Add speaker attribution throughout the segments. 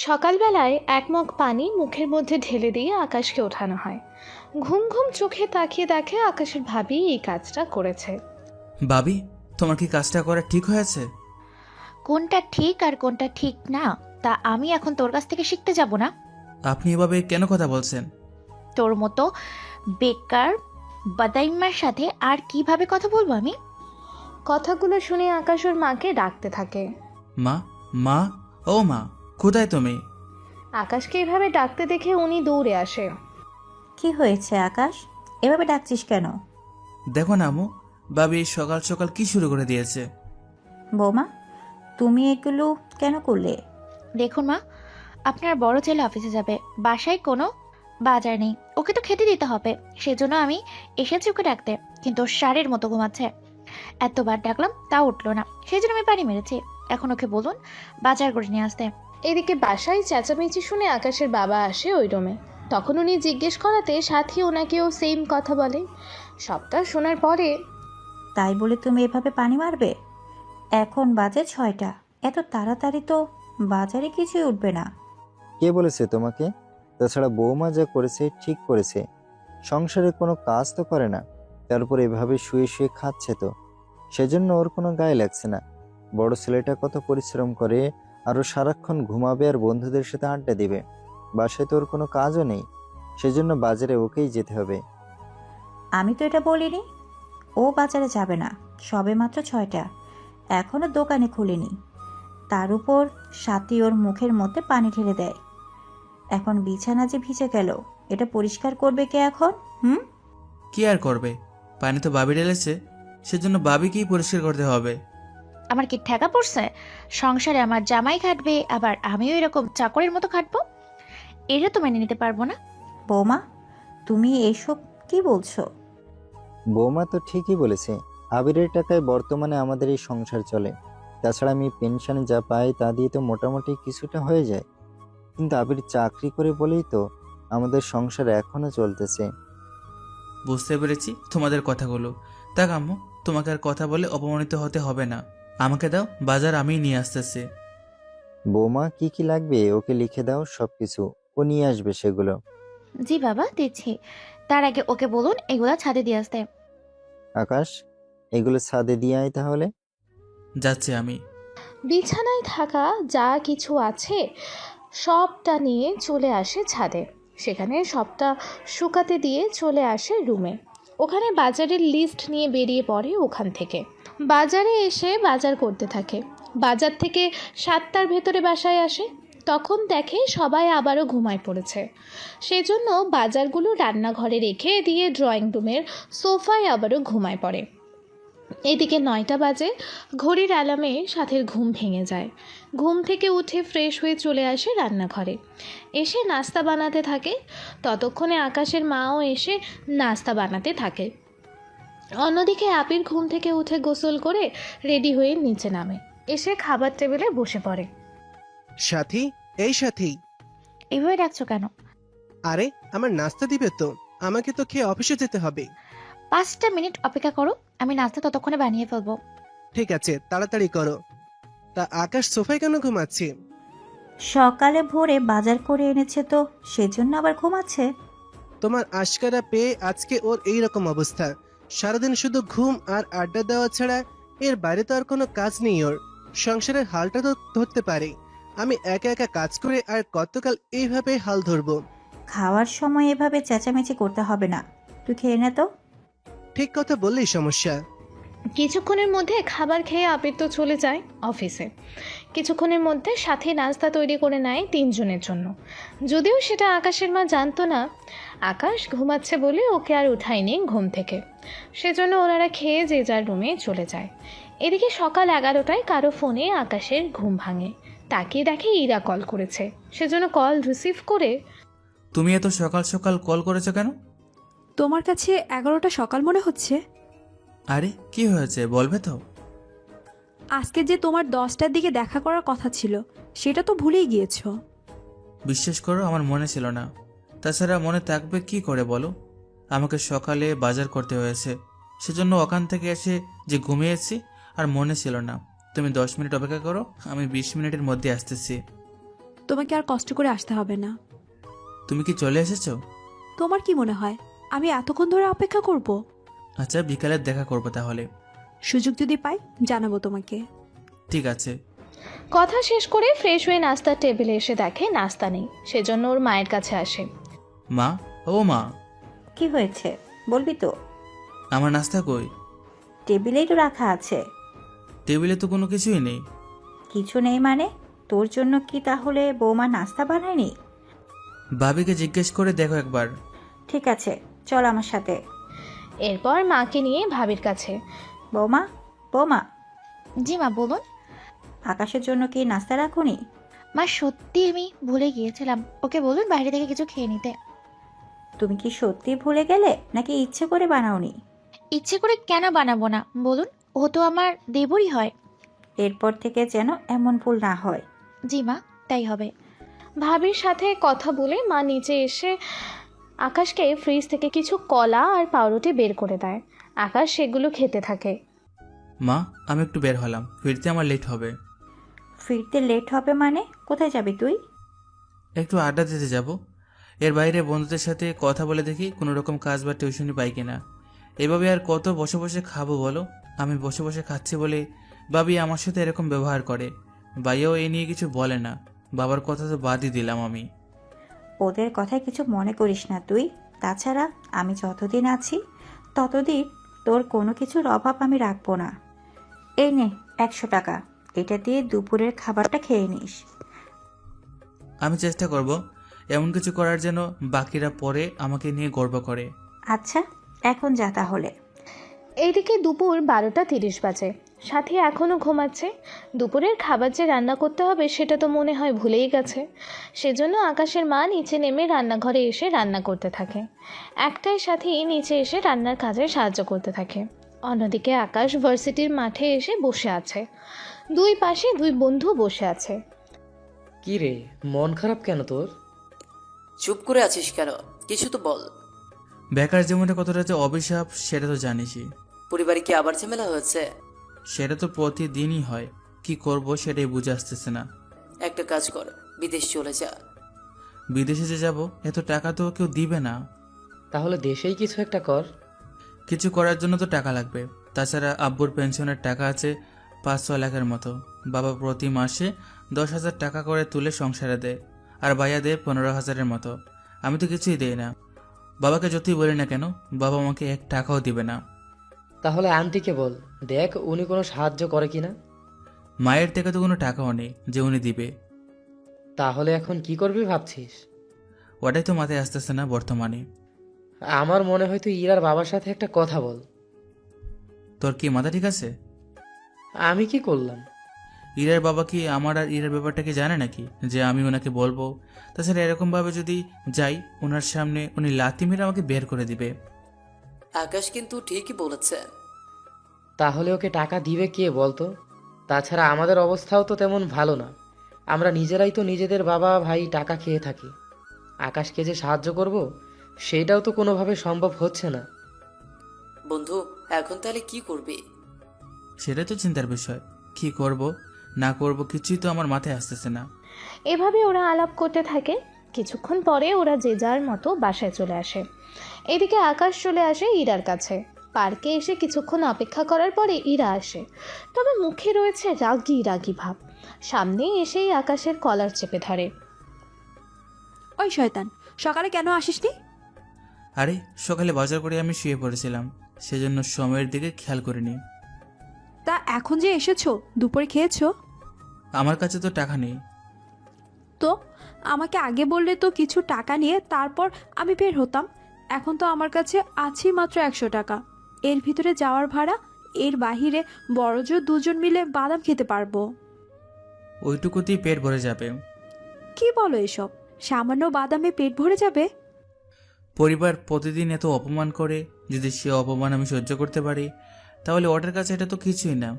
Speaker 1: সকালবেলায় এক মগ পানি মুখের মধ্যে ঢেলে দিয়ে আকাশকে ওঠানো হয়। ঘুম ঘুম চোখে তাকিয়ে দেখে আকাশের ভাবি এই কাজটা করেছে।
Speaker 2: ভাবি, তোমার কি কাজটা করা ঠিক হয়েছে?
Speaker 3: কোনটা ঠিক আর কোনটা ঠিক না তা আমি এখন তোর কাছ থেকে শিখতে যাব না।
Speaker 2: আপনি এভাবে কেন কথা বলছেন?
Speaker 3: তোর মতো বেকার বাদাইম্মার সাথে আর কিভাবে কথা বলবো আমি?
Speaker 1: কথাগুলো শুনে আকাশ ওর মাকে ডাকতে থাকে।
Speaker 2: মা, মা, ও মা, কোথায় তুমি?
Speaker 1: আকাশকে এভাবে ডাকতে দেখে উনি দৌড়ে আসে।
Speaker 4: কি হয়েছে আকাশ, এভাবে ডাকছিস কেন?
Speaker 2: দেখো না আম্মু, ভাবি সকাল সকাল কি শুরু করে দিয়েছে।
Speaker 4: বৌমা, তুমি এগুলো কেন করলে?
Speaker 3: দেখুন মা, আপনার বড় ছেলে অফিসে যাবে, বাসায় কোনো বাজার নেই, ওকে তো খেতে দিতে হবে। সেজন্য আমি এসেছি ওকে ডাকতে, কিন্তু ও ষাঁড়ের মতো ঘুমাচ্ছে। এতবার ডাকলাম তাও উঠলো না, সেই জন্য আমি পানি মেরেছি। এখন ওকে বলুন বাজার করে নিয়ে আসতে।
Speaker 1: এদিকে বাসায় চেঁচামেচি শুনে আকাশের বাবা আসে ওই রুমে। তখন উনি জিজ্ঞেস করাতে সাথী ওনাকেও সেম কথা বলে। সবটা শোনার পরে
Speaker 4: তাই বলে তুমি এভাবে পানি মারবে? এখন বাজে 6টা, এত তাড়াতাড়ি তো বাজারে কিছুই উঠবে না।
Speaker 5: কে বলেছে তোমাকে? তাছাড়া বৌমা যা করেছে ঠিক করেছে। সংসারে কোনো কাজ তো করে না, তারপর এভাবে শুয়ে শুয়ে খাচ্ছে, তো সেজন্য ওর কোনো গায়ে লাগছে না। বড় ছেলেটা কত পরিশ্রম করে, আরও সারাক্ষণ ঘুমাবে আর বন্ধুদের সাথে আড্ডা দিবে। বাসায় তো ওর কোনো কাজও নেই, সেজন্য বাজারে ওকেই যেতে হবে।
Speaker 4: আমি তো এটা বলিনি। ও বাজারে যাবে না, সবে মাত্র 6টা, এখনো দোকানে খুলিনি। তার উপর সাথী ওর মুখের মধ্যে পানি ঢেলে দেয়। এখন বিছানা যে ভিজে গেল, এটা পরিষ্কার করবে কে এখন?
Speaker 2: কি আর করবে, পানি তো ভাবি ঢেলেছে, সেজন্য ভাবিকেই পরিষ্কার করতে হবে।
Speaker 3: আমার কি ঠেকা পড়ছে? সংসারে আমার জামাই খাটবে, আবার আমিও এরকম চাকরের মতো খাটবো? এটা তো মেনে নিতে পারবো না।
Speaker 4: বৌমা, তুমি এইসব কি বলছো?
Speaker 5: বৌমা তো ঠিকই বলেছে। আবিরের টাকায় বর্তমানে আমাদের এই সংসার চলে। তাছাড়া আমি পেনশনে যা পাই তা দিয়ে তো মোটামুটি কিছুটা হয়ে যায়। কিন্তু আবির চাকরি করে বলেই তো আমাদের সংসার এখনো চলতেছে।
Speaker 2: বুঝতে পেরেছি তোমাদের কথাগুলো। তাক আম্মু, তোমাকে আর কথা বলে অপমানিত হতে হবে না। আমাকে দাও, বাজার আমিই নিয়ে আসতেছি।
Speaker 5: বৌমা, কি কি লাগবে ওকে লিখে দাও, সবকিছু ও নিয়ে আসবে সেগুলো।
Speaker 3: জি বাবা, দিচ্ছি। তার আগে ওকে বলুন এগুলা ছাদে দিয়ে আসতে।
Speaker 5: আকাশ, এগুলো ছাদে দিয়ে আয় তাহলে।
Speaker 2: যাচ্ছি আমি।
Speaker 1: বিছানায় থাকা যা কিছু আছে সবটা নিয়ে চলে আসে ছাদে। সেখানে সবটা শুকাতে দিয়ে চলে আসে রুমে। ওখানে বাজারের লিস্ট নিয়ে বেরিয়ে পড়ে ওখান থেকে। বাজারে এসে বাজার করতে থাকে। বাজার থেকে 7টার ভেতরে বাসায় আসে। তখন দেখে সবাই আবারও ঘুমায় পড়েছে। সেজন্য বাজারগুলো রান্নাঘরে রেখে দিয়ে ড্রয়িং রুমের সোফায় আবারও ঘুমায় পড়ে। এদিকে 9টা বাজে। ঘড়ির অ্যালার্মে সাথের ঘুম ভেঙে যায়। ঘুম থেকে উঠে ফ্রেশ হয়ে চলে আসে রান্নাঘরে। এসে নাস্তা বানাতে থাকে। ততক্ষণে আকাশের মাও এসে নাস্তা বানাতে থাকে। অন্যদিকে আবির ঘুম থেকে উঠে গোসল করে রেডি হয়ে নিচে নামে। এসে খাবার টেবিলে বসে পড়ে।
Speaker 6: সাথী, এই সাথী।
Speaker 3: এভাবে ডাকছো কেন?
Speaker 6: আরে, আমার নাস্তা দিবে তো, আমাকে তো খেয়ে অফিসে যেতে হবে।
Speaker 3: 5টা মিনিট অপেক্ষা করো, আমি নাস্তা ততক্ষণে বানিয়ে ফেলবো।
Speaker 6: ঠিক আছে, তাড়াতাড়ি করো। তা আকাশ সোফায় কেন ঘুমাচ্ছে?
Speaker 4: সকালে ভোরে বাজার করে এনেছে তো সেজন্য আবার ঘুমাচ্ছে।
Speaker 6: তোমার আশকারা পেয়ে আজকে ওর এই রকম অবস্থা। সারাদিন শুধু ঘুম আর আড্ডা দেওয়া ছাড়া এর বাইরে তো আর কোনো কাজ নেই ওর। সংসারের হালটা তো ধরতে পারে। আমি একা একা কাজ করে আর কতকাল এইভাবে হাল ধরবো?
Speaker 4: খাওয়ার সময় এভাবে চেঁচামেচি করতে হবে না, তুই খেয়ে নে তো।
Speaker 6: ঠিক কথা বললেই সমস্যা।
Speaker 1: কিছুক্ষণের মধ্যে খাবার খেয়ে আবির তো চলে যায় অফিসে। কিছুক্ষণের মধ্যে সাথে নাস্তা তৈরি করে নেয় 3 জনের জন্য। যদিও সেটা আকাশের মা জানতো না। আকাশ ঘুমাচ্ছে বলে ওকে আর উঠায়নি ঘুম থেকে। সেজন্য ওনারা খেয়ে যে যার রুমে চলে যায়। এদিকে সকাল 11টায় কারো ফোনে আকাশের ঘুম ভাঙে। তাকিয়ে দেখে ইরা কল করেছে। সেজন্য কল রিসিভ করে,
Speaker 2: তুমি এত সকাল সকাল কল করেছো কেন?
Speaker 7: তোমার কাছে 11টা সকাল মনে হচ্ছে?
Speaker 2: আরে কি হয়েছে, বলবে তো?
Speaker 7: আজকে যে তোমার 10টার দিকে দেখা করার কথা ছিল সেটা তো ভুলেই গিয়েছো।
Speaker 2: বিশ্বাস করো, আমার মনে ছিল না। তাছাড়া মনে থাকবে কি করে বলো? আমাকে সকালে বাজার করতে হয়েছে, সেজন্য ওখান থেকে এসে যে ঘুমিয়েছি আর মনে ছিল না। তুমি 10 মিনিট অপেক্ষা করো, আমি 20 মিনিটের মধ্যে আসতেছি।
Speaker 7: তোমাকে আর কষ্ট করে আসতে হবে না।
Speaker 2: তুমি কি চলে এসেছো?
Speaker 7: তোমার কি মনে হয় আমি এতক্ষণ ধরে অপেক্ষা করব?
Speaker 2: আচ্ছা, বিকালে দেখা করবো তাহলে।
Speaker 7: সুযোগ যদি পাই জানাবো তোমাকে।
Speaker 2: ঠিক আছে।
Speaker 1: কথা শেষ করে ফ্রেশ হয়ে নাস্তার টেবিলে এসে দেখে নাস্তা নেই, সেজন্য ওর মায়ের কাছে আসে।
Speaker 2: মা, ও মা,
Speaker 4: কি হয়েছে বলবি তো?
Speaker 2: আমার নাস্তা কই?
Speaker 4: টেবিলেই তো রাখা আছে।
Speaker 2: টেবিলে তো কোনো কিছুই নেই।
Speaker 4: কিছু নেই মানে? তোর জন্য কি তাহলে বৌমা নাস্তা বানায়নি?
Speaker 2: ভাবিকে জিজ্ঞেস করে দেখো একবার।
Speaker 4: ঠিক আছে, চল আমার সাথে।
Speaker 1: এরপর মাকে নিয়ে ভাবির কাছে।
Speaker 4: বৌমা, বৌমা,
Speaker 3: জি মা, বলুন।
Speaker 4: আকাশের জন্য কি নাস্তা রাখুনি?
Speaker 3: মা, সত্যি আমি ভুলে গিয়েছিলাম, ওকে বলুন বাইরে থেকে কিছু খেয়ে নিতে।
Speaker 4: তুমি কি সত্যি ভুলে গেলে নাকি ইচ্ছে করে বানাওনি?
Speaker 3: ইচ্ছে করে কেন বানাবো না বলুন, ও তো আমার দেবরই হয়।
Speaker 4: এরপর থেকে যেন এমন ভুল না হয়।
Speaker 3: জি মা, তাই হবে।
Speaker 1: ভাবির সাথে কথা বলে মা নিচে এসে আকাশকে ফ্রিজ থেকে কিছু কলা আর পাউরুটি বের করে দেয়। আকাশ সেগুলো খেতে থাকে।
Speaker 2: মা, আমি একটু বের হলাম, ফিরতে আমার লেট হবে।
Speaker 4: ফিরতে লেট হবে মানে? কোথায় যাবি তুই?
Speaker 2: একটু আড্ডা দিতে যাব। এর বাইরে বন্ধুদের সাথে কথা বলে দেখি কোনো রকম কাজ বা টিউশনি পাই কিনা। এভাবে আর কত বসে বসে খাবো বলো? আমি বসে বসে খাচ্ছি বলে বাবি আমার সাথে এরকম ব্যবহার করে। ভাইয়াও এই নিয়ে কিছু বলে না। বাবার কথা তো বাদই দিলাম আমি।
Speaker 4: ওদের কথায় কিছু মনে করিস না তুই। তাছাড়া আমি যতদিন আছি ততদিন তোর কোনো কিছুর অভাব আমি রাখবো না। এই নে 100 টাকা, এটা দিয়ে দুপুরের খাবারটা খেয়ে নিস।
Speaker 2: আমি চেষ্টা করব এমন কিছু করার যেন বাকিরা পরে আমাকে নিয়ে গর্ব করে।
Speaker 4: আচ্ছা, এখন যা তাহলে।
Speaker 1: এইদিকে দুপুর 12:30 বাজে। সাথী এখনও ঘুমাচ্ছে। দুপুরের খাবার যে রান্না করতে হবে সেটা তো মনে হয় ভুলেই গেছে। সেজন্য আকাশের মা নিচে নেমে রান্নাঘরে এসে রান্না করতে থাকে। একটাই সাথী নিচে এসে রান্নার কাজে সাহায্য করতে থাকে। অন্যদিকে আকাশ ভার্সিটির মাঠে এসে বসে আছে। দুই পাশে দুই বন্ধু বসে আছে।
Speaker 8: কি রে, মন খারাপ কেন তোর?
Speaker 9: চুপ করে আছিস কেন? কিছু তো বল।
Speaker 2: বেকার জীবনে কতটা যে অভিশাপ সেটা তো জানিসই।
Speaker 9: পরিবারে কি আবার ঝামেলা হয়েছে?
Speaker 2: সেটা তো প্রতিদিনই হয়। কি করব সেটাই বুঝে আসতেছে না।
Speaker 9: একটা কাজ কর, বিদেশ চলে যা।
Speaker 2: বিদেশে যে যাব এত টাকা তো কেউ দিবে না।
Speaker 8: তাহলে দেশেই কিছু একটা কর।
Speaker 2: কিছু করার জন্য তো টাকা লাগবে। তাছাড়া আব্বুর পেনশনের টাকা আছে 5-6 লাখের মতো। বাবা প্রতি মাসে 10,000 টাকা করে তুলে সংসারে দেয়, আর ভাইয়া দেয় 15,000-এর মতো। আমি তো কিছুই দেই না। বাবাকে যতই বলি না কেন, বাবা আমাকে 1 টাকাও দিবে না।
Speaker 8: তাহলে আন্টিকে বল, দেখ উনি কোনো সাহায্য করে কিনা।
Speaker 2: মায়ের থেকে তো কোনো টাকাও নেই যে উনি দিবে।
Speaker 8: তাহলে এখন কি করবি ভাবছিস?
Speaker 2: ওটাই তো মাথায় আসতেছে না বর্তমানে।
Speaker 8: আমার মনে হয় তুই ইরার বাবার সাথে একটা কথা বল।
Speaker 2: তোর কি মাথা ঠিক আছে?
Speaker 8: আমি কি করলাম?
Speaker 2: ইরার বাবা কি আমার আর ইরার ব্যাপারটা কি জানে নাকি যে আমি ওনাকে বলবো? তাছাড়া এরকমভাবে যদি যাই ওনার সামনে উনি লাথি মেরে আমাকে বের করে দিবে।
Speaker 9: আকাশ কিন্তু ঠিকই বলেছে।
Speaker 8: তাহলে ওকে টাকা দিবে কে বলতো? তাছাড়া আমাদের অবস্থাও তো তেমন ভালো না। আমরা নিজেরাই তো নিজেদের বাবা ভাই টাকা খেয়ে থাকি। আকাশকে যে সাহায্য করব সেটাও তো কোনোভাবে সম্ভব হচ্ছে না।
Speaker 9: বন্ধু, এখন তাহলে কি করবি?
Speaker 2: সেটাই তো চিন্তার বিষয়। কি করব না করব কিছুই তো আমার মাথায় আসতেছে না।
Speaker 1: এভাবে ওরা আলাপ করতে থাকে। কিছুক্ষণ পরে ওরা যে যার মতো বাসায় চলে আসে। এদিকে আকাশ চলে আসে ইরার কাছে। পার্কে এসে কিছুক্ষণ অপেক্ষা করার পরে ইরা আসে, তবে মুখে রয়েছে রাগী রাগী ভাব। সামনে এসেই আকাশের কলার চেপে ধরে।
Speaker 7: ওই শয়তান, সকালে কেন আসিসনি?
Speaker 2: আরে সকালে বাজার করে আমি শুয়ে পড়েছিলাম, সেজন্য সময়ের দিকে খেয়াল করিনি।
Speaker 7: তা এখন যে এসেছো, দুপুরে খেয়েছো?
Speaker 2: আমার কাছে তো টাকা নেই।
Speaker 7: তো আমাকে আগে বললে তো কিছু টাকা নিয়ে তারপর আমি বের হতাম। এখন তো আমার কাছে আছেই মাত্র 100 টাকা। এর ভিতরে যাওয়ার ভাড়া, এর বাহিরে বড়জোর দুজন মিলে বাদাম খেতে পারবো।
Speaker 2: ওইটুকুতেই পেট ভরে যাবে।
Speaker 7: কি বলো এসব? সামান্য বাদামে পেট ভরে যাবে?
Speaker 2: পরিবার প্রতিদিন এত অপমান করে, যদি সে অপমান আমি সহ্য করতে পারি তাহলে ওটার কাছে এটা তো কিছুই না।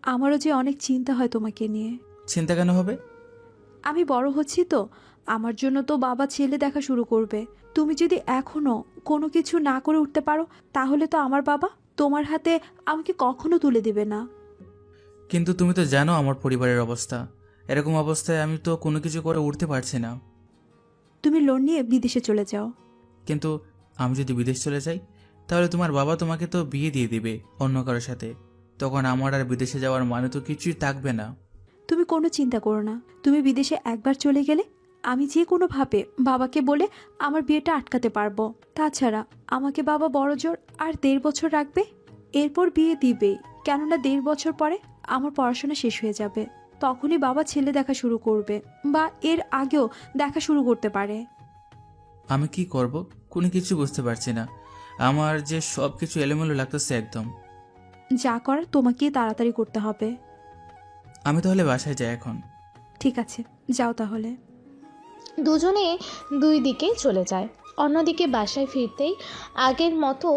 Speaker 7: আমারও যে অনেক চিন্তা হয় তোমাকে নিয়ে।
Speaker 2: চিন্তা কেন হবে?
Speaker 7: আমি বড় হচ্ছি তো, আমার জন্য তো বাবা ছেলে দেখা শুরু করবে। তুমি যদি এখনো কোনো কিছু না করে উঠতে পারো তাহলে তো আমার বাবা তোমার হাতে আমাকে কখনো তুলে দিবে না।
Speaker 2: কিন্তু তুমি তো জানো আমার পরিবারের অবস্থা। এরকম অবস্থায় আমি তো কোনো কিছু করে উঠতে পারছি না।
Speaker 7: তুমি লোন নিয়ে বিদেশে চলে যাও।
Speaker 2: কিন্তু আমি যদি বিদেশ চলে যাই, তাহলে তোমার বাবা তোমাকে তো বিয়ে দিয়ে দিবে অন্য কারোর সাথে। তখন আমার আর বিদেশে যাওয়ার মানে তো কিছুই থাকবে না।
Speaker 7: তুমি কোনো চিন্তা করো না। তুমি বিদেশে একবার চলে গেলে আমি যে কোনোভাবে বাবাকে বলে আমার বিয়েটা আটকাতে পারবো। তাছাড়া আমাকে বাবা বড়জোর আর 1.5 বছর রাখবে, এরপর বিয়ে দিবেই। কেননা 1.5 বছর পরে আমার পড়াশোনা শেষ হয়ে যাবে। তখনই বাবা ছেলে দেখা শুরু করবে, বা এর আগেও দেখা শুরু করতে পারে।
Speaker 2: আমি কি করব কোনো কিছু বুঝতে পারছি না। আমার যে সব কিছু এলোমেলো লাগতেছে একদম।
Speaker 7: যা করার তোমাকেই তাড়াতাড়ি করতে হবে।
Speaker 2: আমি তাহলে বাসায় যাই এখন।
Speaker 7: ঠিক আছে, যাও তাহলে।
Speaker 1: দুজনে দুই দিকে চলে যায়। অন্যদিকে বাসায় ফিরতেই আগের মতো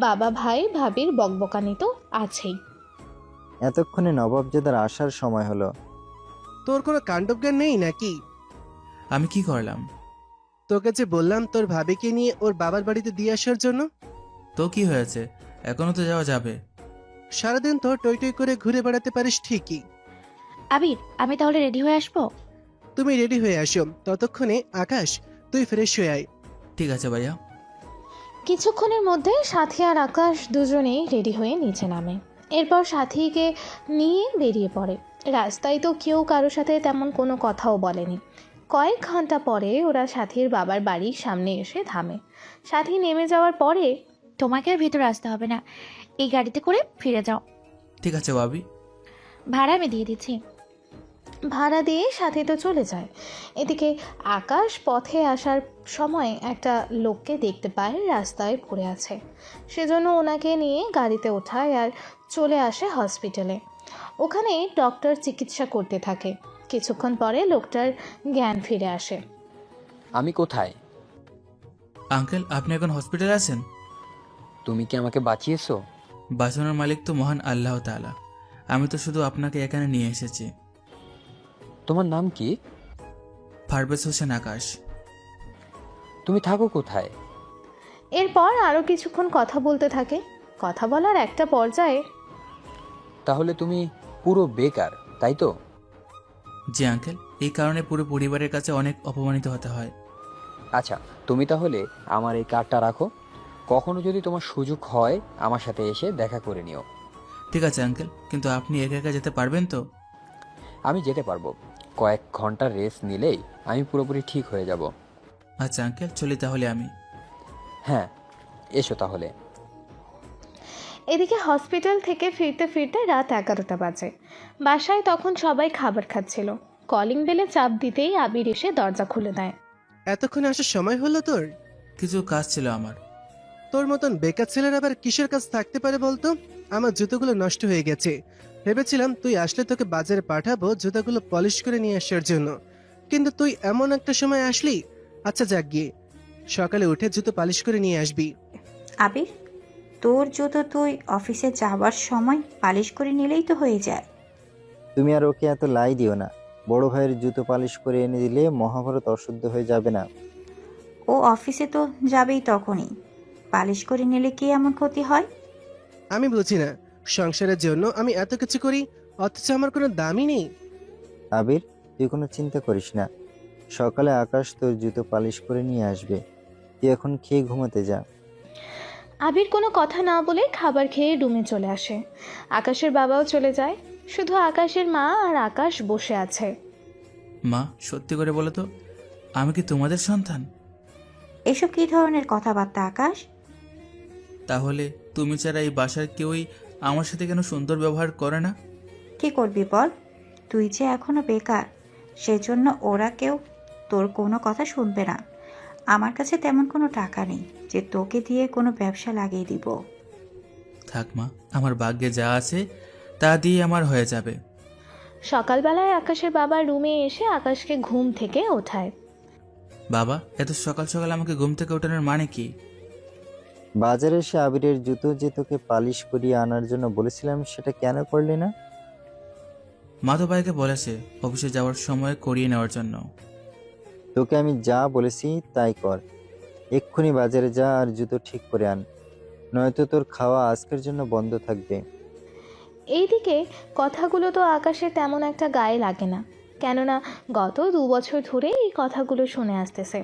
Speaker 1: বাবা ভাই ভাবির বকবকানি তো আছেই।
Speaker 5: এতক্ষণে নবাবজাদার আসার সময় হলো।
Speaker 6: তোর কোনো কাণ্ডজ্ঞান নেই নাকি?
Speaker 2: আমি কি করলাম?
Speaker 6: তোকে যে বললাম তোর ভাবিকে নিয়ে ওর বাবার বাড়িতে দিয়ে আসার জন্য।
Speaker 2: তো কি হয়েছে? এখনো তো যাওয়া যাবে।
Speaker 6: সারাদিন তো টই টই করে ঘুরে বেড়াতে পারিস ঠিকই।
Speaker 3: আবির, আমি তাহলে রেডি হয়ে আসবো?
Speaker 6: তুমি রেডি হয়ে আসো, ততক্ষণে আকাশ তুই ফ্রেশ হয়ে আয়।
Speaker 2: ঠিক আছে ভাইয়া।
Speaker 1: কিছুক্ষণের মধ্যে সাথী আর আকাশ দুজনেই রেডি হয়ে নিচে নামে। এরপর সাথীকে নিয়ে বেরিয়ে পড়ে। রাস্তায় তো কেউ কারোর সাথে তেমন কোনো কথাও বলেনি। কয়েক ঘন্টা পরে ওরা সাথীর বাবার বাড়ির সামনে এসে থামে। সাথী নেমে যাওয়ার পরে,
Speaker 3: তোমাকে আর ভিতরে আসতে হবে না, এই গাড়িতে করে ফিরে যাও।
Speaker 2: ঠিক আছে ভাবি।
Speaker 3: ভাড়া আমি দিয়ে দিচ্ছি।
Speaker 1: ভাড়া দিয়ে সাথী তো চলে যায়। এদিকে আকাশ পথে আসার সময় একটা লোককে দেখতে পায় রাস্তায় পড়ে আছে। সেজন্য ওনাকে নিয়ে গাড়িতে ওঠায় আর চলে আসে হসপিটালে। ওখানে ডক্টর চিকিৎসা করতে থাকে। কিছুক্ষণ পরে লোকটার জ্ঞান ফিরে আসে।
Speaker 10: আমি কোথায়?
Speaker 2: আঙ্কেল, আপনি এখন হসপিটালে আছেন?
Speaker 10: তুমি কি আমাকে বাঁচিয়েছো?
Speaker 2: বাঁচানোর মালিক তো মহান আল্লাহ তাআলা। আমি তো শুধু আপনাকে এখানে নিয়ে এসেছি।
Speaker 10: তোমার নাম কি?
Speaker 2: পারভেজ হোসেন আকাশ।
Speaker 10: তুমি থাকো কোথায়?
Speaker 1: এরপর আরও কিছুক্ষণ কথা বলতে থাকে। কথা বলার একটা পর্যায়ে,
Speaker 10: তাহলে তুমি পুরো বেকার, তাই তো?
Speaker 2: জি আঙ্কেল, এই কারণে পুরো পরিবারের কাছে অনেক অপমানিত হতে হয়।
Speaker 10: আচ্ছা, তুমি তাহলে আমার এই কার্ডটা রাখো। কখনো যদি তোমার সুযোগ হয় আমার সাথে এসে দেখা করে নিও।
Speaker 2: ঠিক আছে আঙ্কেল, কিন্তু আপনি একা একা যেতে পারবেন তো?
Speaker 10: আমি যেতে পারবো। কয়েক ঘন্টার রেস্ট নিলেই আমি পুরোপুরি ঠিক হয়ে যাব।
Speaker 2: আচ্ছা আঙ্কেল, চলি তাহলে আমি।
Speaker 10: হ্যাঁ, এসো তাহলে।
Speaker 1: এদিকে হসপিটাল থেকে ফিরতে ফিরতে রাত 11টা বাজে। বাসায় তখন সবাই খাবার খাচ্ছিল। কলিং বেলে চাপ দিতেই আবির এসে দরজা খুলে দেয়।
Speaker 6: এতক্ষণে আসার সময় হলো তোর?
Speaker 2: কিছু কাজ ছিল আমার।
Speaker 6: তোর মতন বেকার ছেলের আবার কিসের কাজ থাকতে পারে বলতো? আমার জুতোগুলো নষ্ট হয়ে গেছে। ভেবেছিলাম তুই আসলে তোকে বাজারে পাঠাবো জুতাগুলো পলিশ করে নিয়ে আসার জন্য, কিন্তু তুই এমন একটা সময় আসলি। আচ্ছা যাক গিয়ে, সকালে উঠে জুতো পালিশ করে নিয়ে আসবি।
Speaker 4: আবির, তোর জুতো তুই অফিসে যাওয়ার সময় পালিশ করে নিলেই তো হয়ে যায়।
Speaker 5: তুমি আর ওকে এত লাই দিও না। বড় ভাইয়ের জুতো পালিশ করে এনে দিলে মহাভারত অশুদ্ধ হয়ে যাবে না?
Speaker 4: ও অফিসে তো যাবেই, তখনই পালিশ করে নিলে কি এমন ক্ষতি হয়?
Speaker 6: আমি বুঝি না, সংসারের জন্য আমি এত কিছু করি অথচ আমার কোনো দামই নেই।
Speaker 5: আবির, তুই কোনো চিন্তা করিস না। সকালে আকাশ তোর জুতো পালিশ করে নিয়ে আসবে। তুই এখন খেয়ে ঘুমাতে যা।
Speaker 1: আবির কোনো কথা না বলে খাবার খেয়ে রুমে চলে আসে। আকাশের বাবাও চলে যায়। শুধু আকাশের মা আর আকাশ বসে আছে।
Speaker 2: মা, সত্যি করে বলো তো, আমি কি তোমাদের সন্তান?
Speaker 4: এসব কি ধরনের কথাবার্তা আকাশ?
Speaker 2: তাহলে তুমি ছাড়া এই বাসার কেউই আমার সাথে কেন সুন্দর ব্যবহার করে না?
Speaker 4: কি করবি বল? তুই যে এখনো বেকার, সেজন্য ওরা কেউ তোর কোনো কথা শুনবে না। আমার কাছে তেমন কোনো টাকা নেই যে তোকে দিয়ে কোনো ব্যবসা লাগিয়ে দিব।
Speaker 2: থাক মা, আমার ভাগ্যে যা আছে তা দিয়ে আমার হয়ে যাবে।
Speaker 1: সকালবেলায় আকাশের বাবা রুমে এসে আকাশকে ঘুম থেকে ওঠায়।
Speaker 2: বাবা, এত সকাল সকাল আমাকে ঘুম থেকে ওঠানোর মানে কি?
Speaker 5: বাজারে এসে আবিরের জুতো যে তোকে পালিশ করিয়ে আনার জন্য বলেছিলাম, সেটা কেন করলি না?
Speaker 2: মা তো ভাইকে বলেছে অফিসে যাওয়ার সময় করিয়ে নেওয়ার জন্য।
Speaker 5: তোকে আমি যা বলেছি তাই কর। এক্ষুনি বাজারে যা আর জুতো ঠিক করে আন, নয়তো তোর খাওয়া আজকের জন্য বন্ধ থাকবে।
Speaker 1: এইদিকে কথাগুলো তো আকাশের তেমন একটা গায়ে লাগে না। কেননা গত 2 বছর ধরে এই কথাগুলো শুনে আসতেছে।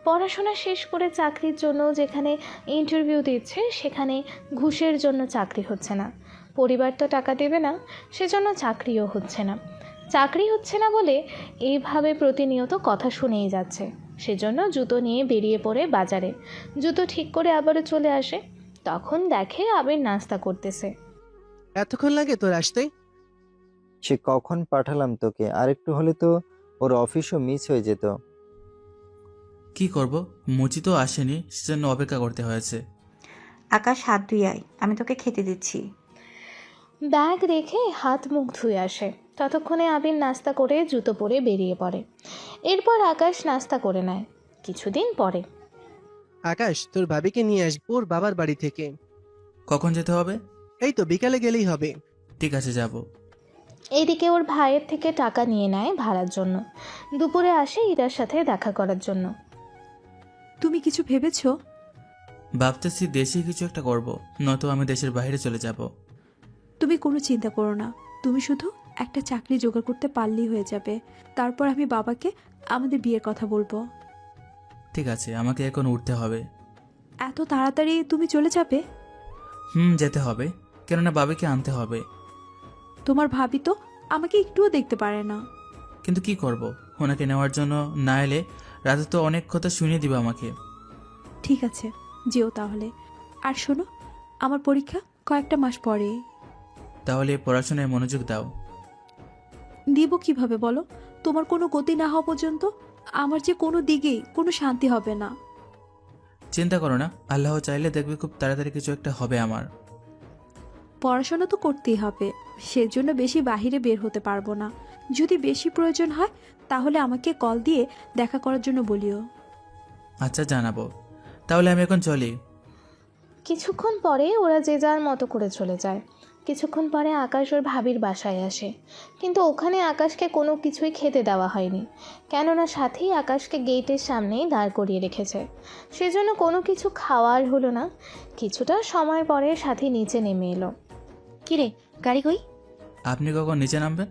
Speaker 1: পড়াশোনা শেষ করে চাকরির জন্য যেখানে ইন্টারভিউ দিচ্ছে সেখানে ঘুষের জন্য চাকরি হচ্ছে না, পরিবার তো টাকা দেবে না, সেজন্য চাকরিও হচ্ছে না। চাকরি হচ্ছে না বলে এইভাবে প্রতিনিয়ত কথা শুনেই যাচ্ছে। সেজন্য জুতো নিয়ে বেরিয়ে পড়ে বাজারে, জুতো ঠিক করে আবারও চলে আসে। তখন দেখে আবির নাস্তা করতেছে।
Speaker 6: এতক্ষণ লাগে তোর আসতে?
Speaker 5: সে কখন পাঠালাম তোকে, আরেকটু হলে তো ওর অফিসও মিস হয়ে যেত।
Speaker 2: কি করব, মুচি তো আসেনি, সেজন্য অপেক্ষা করতে হয়েছে।
Speaker 4: আকাশ, হাত ধুয়ে আয়, আমি তোকে খেতে দিচ্ছি।
Speaker 1: ব্যাগ রেখে হাত মুখ ধুয়ে আসে। ততক্ষণে আবির নাস্তা করে জুতো পরে বেরিয়ে পড়ে। এরপর আকাশ নাস্তা করে নেয়। কিছুদিন পরে
Speaker 6: আকাশ, তোর ভাবিকে নিয়ে আসবো ওর বাবার বাড়ি থেকে।
Speaker 2: কখন যেতে হবে?
Speaker 6: এই তো বিকালে গেলেই হবে।
Speaker 2: ঠিক আছে, যাব।
Speaker 1: এইদিকে ওর ভাইয়ের থেকে টাকা নিয়ে নেয় ভাড়ার জন্য। দুপুরে আসে ইরার সাথে দেখা করার জন্য।
Speaker 7: তুমি কিছু ভেবেছো?
Speaker 2: ভাবতেছি দেশে কিছু একটা করব, নয়তো আমি দেশের বাইরে চলে যাব।
Speaker 7: তুমি কোনো চিন্তা করো না, তুমি শুধু একটা চাকরি জোগাড় করতে পারলেই হয়ে যাবে। তারপর আমি বাবাকে আমাদের বিয়ের কথা বলবো।
Speaker 2: ঠিক আছে, আমাকে এখন উঠতে হবে।
Speaker 7: এত তাড়াতাড়ি তুমি চলে যাবে?
Speaker 2: যেতে হবে, কেননা বাবাকে আনতে হবে।
Speaker 7: তোমার ভাবি তো আমাকে একটুও দেখতে পারে না।
Speaker 2: কিন্তু কি করব, ওনাকে নেওয়ার জন্য না এলে রাতে তো অনেক কথা শুনিয়ে দিবে আমাকে।
Speaker 7: ঠিক আছে, যেও তাহলে। আর শোনো, আমার পরীক্ষা কয়েকটা মাস পরে।
Speaker 2: তাহলে পড়াশোনায় মনোযোগ দাও।
Speaker 7: দিব কিভাবে বলো? তোমার কোনো গতি না হওয়া পর্যন্ত আমার যে কোনো দিকেই কোনো শান্তি হবে না।
Speaker 2: চিন্তা করো না, আল্লাহ চাইলে দেখবে খুব তাড়াতাড়ি কিছু একটা হবে আমার।
Speaker 7: পড়াশোনা তো করতেই হবে, সেজন্য বেশি বাহিরে বের হতে পারবো না। যদি বেশি প্রয়োজন হয় তাহলে আমাকে কল দিয়ে দেখা করার জন্য বলিও।
Speaker 2: আচ্ছা, জানাবো। তাহলে আমি এখন চলি।
Speaker 1: কিছুক্ষণ পরে ওরা যে যার মতো করে চলে যায়। কিছুক্ষণ পরে আকাশ ওর ভাবির বাসায় আসে, কিন্তু ওখানে আকাশকে কোনো কিছুই খেতে দেওয়া হয়নি, কেননা সাথেই আকাশকে গেটের সামনেই দাঁড় করিয়ে রেখেছে। সেজন্য কোনো কিছু খাওয়ার হলো না। কিছুটা সময় পরে সাথী নিচে নেমে এলো।
Speaker 3: কিরে, গাড়ি কই?
Speaker 2: আপনি কখন নিচে নামবেন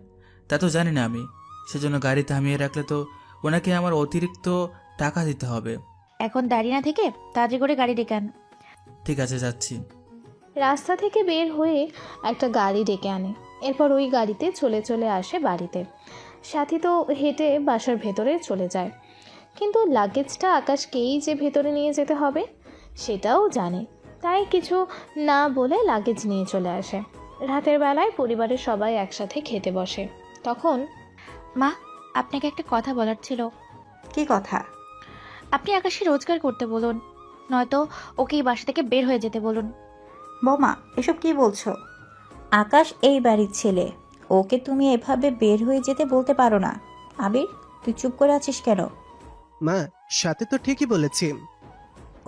Speaker 2: তা তো জানি না আমি, সেজন্য গাড়ি থামিয়ে রাখলে তো ওনাকে আমার অতিরিক্ত টাকা দিতে হবে।
Speaker 3: এখন দাঁড়িয়ে না থেকে তাড়াতাড়ি করে গাড়ি ডেকে আন।
Speaker 2: ঠিক আছে, যাচ্ছি।
Speaker 1: রাস্তা থেকে বের হয়ে একটা গাড়ি ডেকে আনে। এরপর ওই গাড়িতে চলে চলে আসে বাড়িতে। সাথী তো হেঁটে বাসার ভেতরে চলে যায়, কিন্তু লাগেজটা আকাশকেই যে ভেতরে নিয়ে যেতে হবে সেটাও জানে, তাই কিছু না বলে লাগেজ নিয়ে চলে আসে। রাতের বেলায় পরিবারের সবাই একসাথে খেতে বসে। তখন
Speaker 3: মা, আপনাকে একটা কথা বলার ছিল।
Speaker 4: কি কথা?
Speaker 3: আপনি আকাশকে রোজগার করতে বলুন, নয়তো ওকে এই বাসা থেকে বের হয়ে যেতে বলুন।
Speaker 4: বৌমা, এসব কি বলছো? আকাশ এই বাড়ির ছেলে, ওকে তুমি এভাবে বের হয়ে যেতে বলতে পারো না। আবির, তুই চুপ করে আছিস কেন?
Speaker 6: মা, সাথে তো ঠিকই বলেছি।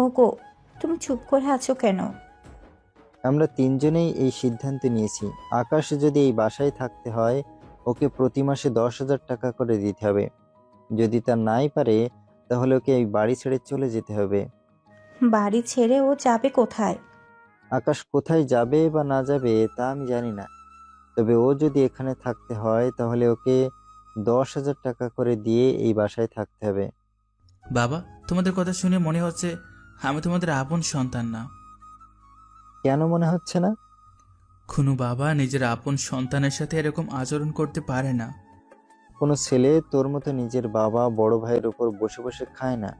Speaker 4: ওগো, তুমি চুপ করে আছো কেন?
Speaker 5: আমরা তিনজনেই এই সিদ্ধান্ত নিয়েছি, আকাশ যদি এই বাসায় থাকতে হয় ওকে প্রতি মাসে 10,000 টাকা করে দিতে হবে। যদি তা নাই পারে তাহলে ওকে এই বাড়ি ছেড়ে চলে যেতে হবে।
Speaker 4: বাড়ি ছেড়ে ও যাবে কোথায়?
Speaker 5: আকাশ কোথায় যাবে বা না যাবে তা আমি জানি না, তবে ও যদি এখানে থাকতে হয় তাহলে ওকে 10,000 টাকা করে দিয়ে এই বাসায় থাকতে হবে।
Speaker 2: বাবা, তোমাদের কথা শুনে মনে হচ্ছে আমি তোমাদের আপন সন্তান না।
Speaker 5: কেন মনে হচ্ছে না?
Speaker 2: কোনো বাবা নিজের আপন সন্তানের সাথে এরকম আচরণ করতে পারে না।
Speaker 5: কোনো ছেলে তোর মতো নিজের বাবা বড় ভাইয়ের উপর বসে বসে খায় না।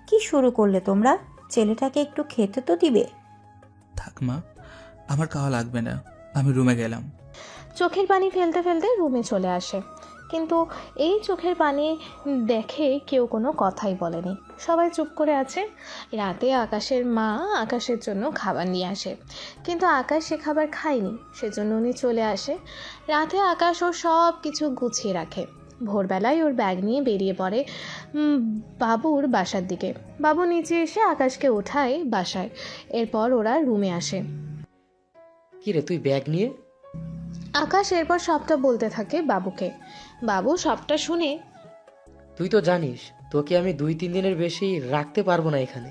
Speaker 4: কি শুরু করলে তোমরা? ছেলেটাকে একটু খেতে তো দিবে।
Speaker 2: থাক মা, আমার খাওয়া লাগবে না, আমি রুমে গেলাম।
Speaker 1: চোখের পানি ফেলতে ফেলতে রুমে চলে আসে, কিন্তু এই চোখের পানি দেখে কেউ কোনো কথাই বলেনি, সবাই চুপ করে আছে। রাতে আকাশের মা আকাশের জন্য খাবার নিয়ে আসে, কিন্তু আকাশ সে খাবার খায়নি, সেজন্য উনি চলে আসে। রাতে আকাশ ওর সব কিছু গুছিয়ে রাখে। ভোরবেলায় ওর ব্যাগ নিয়ে বেরিয়ে পড়ে বাবুর বাসার দিকে। বাবু নিচে এসে আকাশকে ওঠায় বাসায়। এরপর ওরা রুমে আসে।
Speaker 8: কিরে, তুই ব্যাগ নিয়ে?
Speaker 1: আকাশ এরপর সবটা বলতে থাকে বাবুকে। বাবু সবটা শুনে,
Speaker 8: তুই তো জানিস তোকে আমি 2-3 দিনের বেশি রাখতে পারবো না এখানে।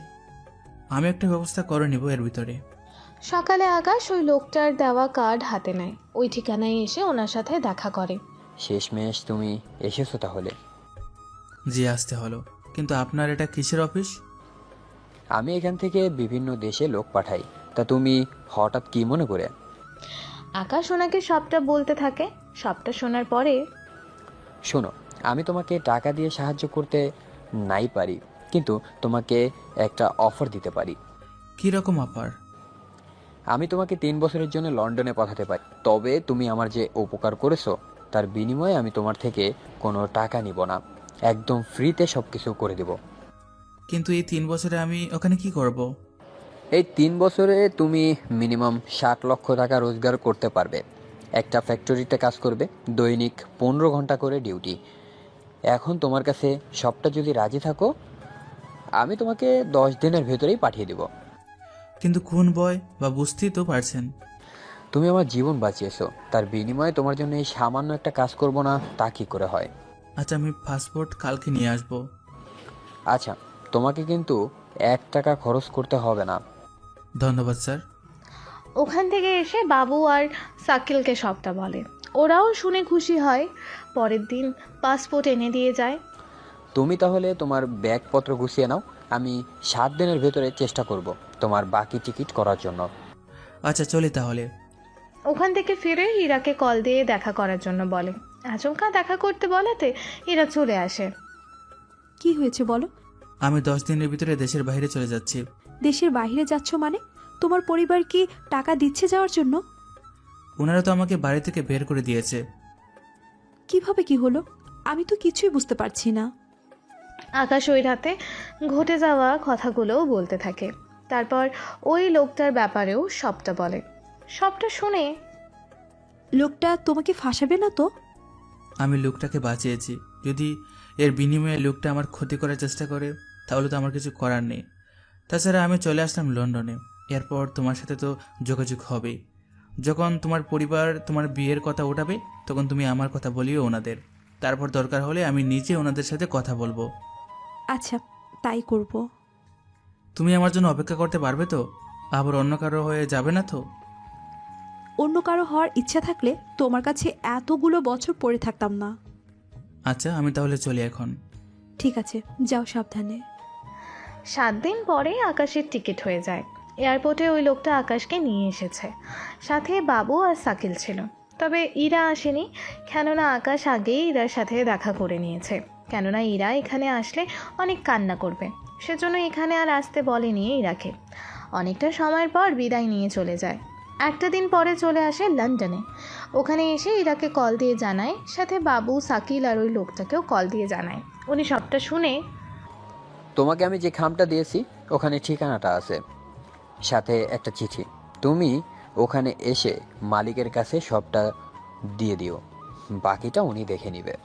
Speaker 2: আমি একটা ব্যবস্থা করে নিব এর ভিতরে।
Speaker 1: সকালে আকাশ ওই লোকটার দেওয়া কার্ড হাতে নেয়, ওই ঠিকানায় এসে ওনার সাথে দেখা করে।
Speaker 10: শেষমেশ তুমি এসেছো তাহলে।
Speaker 2: জি, আসতে হলো। কিন্তু আপনার এটা কিসের অফিস?
Speaker 10: আমি এখান থেকে বিভিন্ন দেশে লোক পাঠাই। তা তুমি হঠাৎ কি মনে করে?
Speaker 1: আকাশ ওনাকে সবটা বলতে থাকে। সবটা শোনার পরে
Speaker 10: শোনো, আমি তোমাকে টাকা দিয়ে সাহায্য করতে নাই পারি, কিন্তু তোমাকে একটা অফার দিতে পারি।
Speaker 2: কী রকম অফার?
Speaker 10: আমি তোমাকে 3 বছরের জন্য লন্ডনে পাঠাতে পারি, তবে তুমি আমার যে উপকার করেছো তার বিনিময়ে আমি তোমার থেকে কোনো টাকা নিব না, একদম ফ্রিতে সব কিছু করে দেব।
Speaker 2: কিন্তু এই 3 বছরে আমি ওখানে কি করব?
Speaker 10: এই 3 বছরে তুমি মিনিমাম 60 লক্ষ টাকা রোজগার করতে পারবে। একটা ফ্যাক্টরিতে কাজ করবে, দৈনিক 15 ঘন্টা করে ডিউটি। এখন তোমার কাছে সবটা যদি রাজি থাকো, আমি তোমাকে 10 দিনের ভেতরেই পাঠিয়ে দেব।
Speaker 2: কিন্তু কোন বয় বা বুঝতেই তো পারছেন।
Speaker 10: তুমি আমার জীবন বাঁচিয়েছো, তার বিনিময়ে তোমার জন্য এই সামান্য একটা কাজ করব না তা কি করে হয়?
Speaker 2: আচ্ছা, আমি পাসপোর্ট কালকে নিয়ে আসব।
Speaker 10: আচ্ছা, তোমাকে কিন্তু 1 টাকা খরচ করতে হবে না।
Speaker 2: ধন্যবাদ স্যার।
Speaker 1: ওখান থেকে এসে বাবু আর সাকিলকে সবটা বলে। ওরাও শুনে খুশি হয়। পরের দিন পাসপোর্ট এনে দিয়ে যায়।
Speaker 10: তুমি তাহলে তোমার ব্যাগপত্র গুছিয়ে নাও, আমি 7 দিনের ভেতরে চেষ্টা করব তোমার বাকি টিকিট করার জন্য।
Speaker 2: আচ্ছা, চলি তাহলে।
Speaker 1: ওখান থেকে ফিরে ইরাকে কল দিয়ে দেখা করার জন্য বলে। আচমকা দেখা করতে বলাতে ইরা চলে আসে।
Speaker 7: কি হয়েছে বলো?
Speaker 2: আমি 10 দিনের ভিতরে দেশের বাইরে চলে যাচ্ছি।
Speaker 7: দেশের বাইরে যাচ্ছ মানে? তোমার পরিবার কি টাকা দিচ্ছে যাওয়ার জন্য?
Speaker 2: ওনারা তো আমাকে বাড়ি থেকে বের করে দিয়েছে।
Speaker 7: কিভাবে কি হলো? আমি তো কিছুই বুঝতে পারছি না।
Speaker 1: আকাশ ওই রাতে ঘটে যাওয়া কথাগুলোও বলতে থাকে। তারপর ওই লোকটার ব্যাপারেও সবটা বলে। সবটা শুনে
Speaker 7: লোকটা তোমাকে ফাঁসাবে না তো?
Speaker 2: আমি লোকটাকে বাঁচিয়েছি। যদি এর বিনিময়ে লোকটা আমার ক্ষতি করার চেষ্টা করে, তাহলে তো আমার কিছু করার নেই। তাছাড়া আমি চলে আসলাম লন্ডনে। এরপর তোমার সাথে তো যোগাযোগ হবেই। যখন তোমার পরিবার তোমার বিয়ের কথা উঠাবে, তখন তুমি আমার কথা বলিও ওনাদের। তারপর দরকার হলে আমি নিজে ওনাদের সাথে কথা বলবো।
Speaker 7: আচ্ছা, তাই করব।
Speaker 2: তুমি আমার জন্য অপেক্ষা করতে পারবে তো? আবার অন্য কারো হয়ে যাবে না তো?
Speaker 7: অন্য কারো হওয়ার ইচ্ছা থাকলে তোমার কাছে এতগুলো বছর পড়ে থাকতাম না।
Speaker 2: আচ্ছা, আমি তাহলে চলি এখন।
Speaker 7: ঠিক আছে, যাও সাবধানে।
Speaker 1: 7 দিন পরে আকাশের টিকিট হয়ে যায়। এয়ারপোর্টে ওই লোকটা আকাশকে নিয়ে এসেছে। সাথে বাবু আর সাকিল ছিল। তবে ইরা আসেনি, কেননা আকাশ আগেই ইরার সাথে দেখা করে নিয়েছে। কেননা ইরা এখানে আসলে অনেক কান্না করবে, সেজন্য এখানে আর আসতে বলেনি ইরাকে। অনেকটা সময়ের পর বিদায় নিয়ে চলে যায়। একটা দিন পরে চলে আসে লন্ডনে। ওখানে এসে ইরাকে কল দিয়ে জানায়, সাথে বাবু, সাকিল আর ওই লোকটাকেও কল দিয়ে জানায়। উনি সবটা শুনে
Speaker 10: তোমাকে আমি যে খামটা দিয়েছি ওখানে ঠিকানাটা আছে, সাথে একটা চিঠি। তুমি ওখানে এসে মালিকের কাছে সবটা দিয়ে দিও, বাকিটা উনি দেখে নেবে।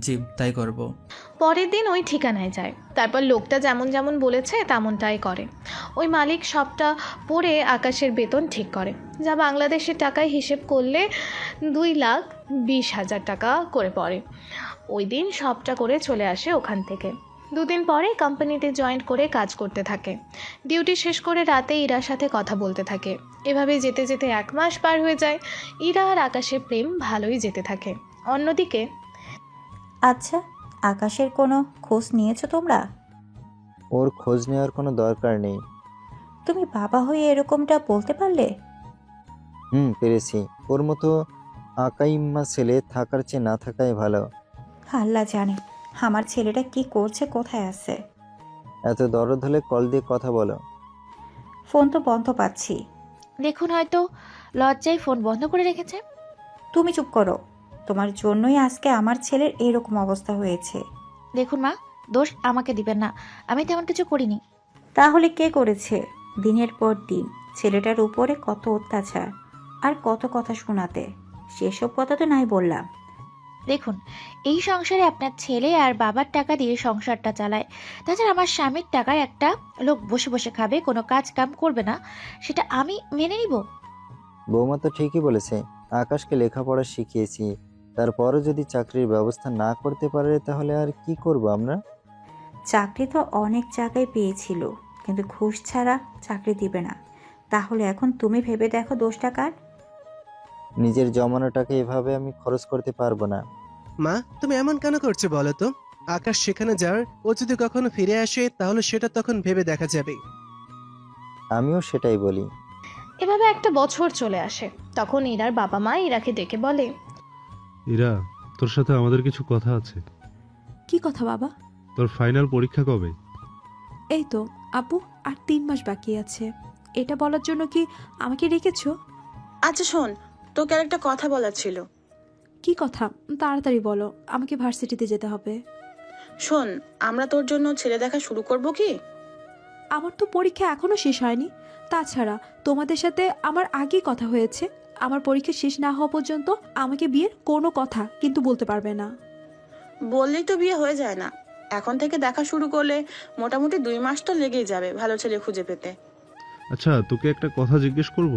Speaker 2: জি, তাই করব।
Speaker 1: পরের দিন ওই ঠিকানায় যায়। তারপর লোকটা যেমন যেমন বলেছে তেমনটাই করে। ওই মালিক সবটা পড়ে আকাশের বেতন ঠিক করে, যা বাংলাদেশের টাকায় হিসেব করলে 2,20,000 টাকা করে পড়ে। ওই দিন সবটা করে চলে আসে ওখান থেকে। 2 দিন পরে কোম্পানিতে জয়েন করে কাজ করতে থাকে। ডিউটি শেষ করে রাতে ইরার সাথে কথা বলতে থাকে। এভাবে যেতে যেতে 1 মাস পার হয়ে যায়। ইরা আর আকাশের প্রেম ভালোই যেতে থাকে। অন্যদিকে
Speaker 4: আচ্ছা, আকাশের কোনো খোঁজ নিয়েছো তোমরা?
Speaker 5: ওর খোঁজ নেওয়ার কোনো দরকার নেই।
Speaker 4: তুমি বাবা হয়ে এরকমটা বলতে পারলে?
Speaker 5: পেরেছি। ওর মতো আকাইম্মা ছেলে থাকার চেয়ে না থাকাই ভালো।
Speaker 4: আল্লাহ জানে আমার ছেলেটা কি করছে, কোথায় আছে।
Speaker 5: এত দরদ হলে কল দিয়ে কথা বলো।
Speaker 4: ফোন তো বন্ধ পাচ্ছি।
Speaker 3: দেখুন, হয়তো লজ্জায় ফোন বন্ধ করে রেখেছে।
Speaker 4: তুমি চুপ করো, তোমার জন্যই আজকে আমার ছেলের এরকম অবস্থা হয়েছে।
Speaker 3: দেখুন মা, দোষ আমাকে দিবেন না, আমি তেমন কিছু করিনি।
Speaker 4: তাহলে কে করেছে? দিনের পর দিন ছেলেটার উপরে কত অত্যাচার আর কত কথা শোনাতে, সেসব কথা তো নাই বললাম।
Speaker 3: দেখুন, এই সংসারে আপনার ছেলে আর বাবার টাকা দিয়ে সংসারটা চালায়। তাছাড়া আমার স্বামীর টাকায় একটা লোক বসে বসে খাবে, কোনো কাজ কাম করবে না, সেটা আমি মেনে নিব?
Speaker 5: বৌমা তো ঠিকই বলেছে। আকাশকে লেখাপড়া শিখিয়েছি, তারপরও যদি চাকরির ব্যবস্থা না করতে পারে তাহলে আর কি করব আমরা?
Speaker 4: চাকরি তো অনেক জায়গায় পেয়েছিল, কিন্তু ঘুষ ছাড়া চাকরি দিবে না। তাহলে এখন তুমি ভেবে দেখো দোষটা কার?
Speaker 5: নিজের জমানো টাকা এভাবে আমি খরচ করতে পারবো না।
Speaker 6: মা, তুমি এমন কেন করছো বলো তো? আকাশ সেখানে যাওয়ার, ও যদি কখনো ফিরে আসে তাহলে সেটা তখন ভেবে দেখা যাবে।
Speaker 5: আমিও সেটাই বলি।
Speaker 1: এভাবে একটা বছর চলে আসে। তখন ইরার বাবা মা ইরাকে ডেকে বলে,
Speaker 11: ইরা, তোর সাথে আমাদের কিছু কথা আছে।
Speaker 7: কি কথা বাবা?
Speaker 11: তোর ফাইনাল পরীক্ষা কবে?
Speaker 7: এই তো আপু, আর 3 মাস বাকি আছে। এটা বলার জন্য কি আমাকে রেখেছো?
Speaker 12: আচ্ছা শোন, তোকে আর একটা কথা বলার ছিল।
Speaker 7: কি কথা? তাড়াতাড়ি বলো, আমাকে ভার্সিটিতে যেতে হবে।
Speaker 12: শোন, আমরা তোর জন্য ছেলে দেখা শুরু করব কি?
Speaker 7: আমার তো পরীক্ষা এখনো শেষ হয়নি। তাছাড়া তোমাদের সাথে আমার আগেই কথা হয়েছে, আমার পরীক্ষা শেষ না হওয়া পর্যন্ত আমাকে বিয়ের কোনো কথা কিন্তু বলতে পারবে না।
Speaker 12: বললেই তো বিয়ে হয়ে যায় না। এখন থেকে দেখা শুরু করলে মোটামুটি 2 মাস তো লেগেই যাবে ভালো ছেলে খুঁজে পেতে।
Speaker 11: আচ্ছা, তোকে একটা কথা জিজ্ঞেস করব।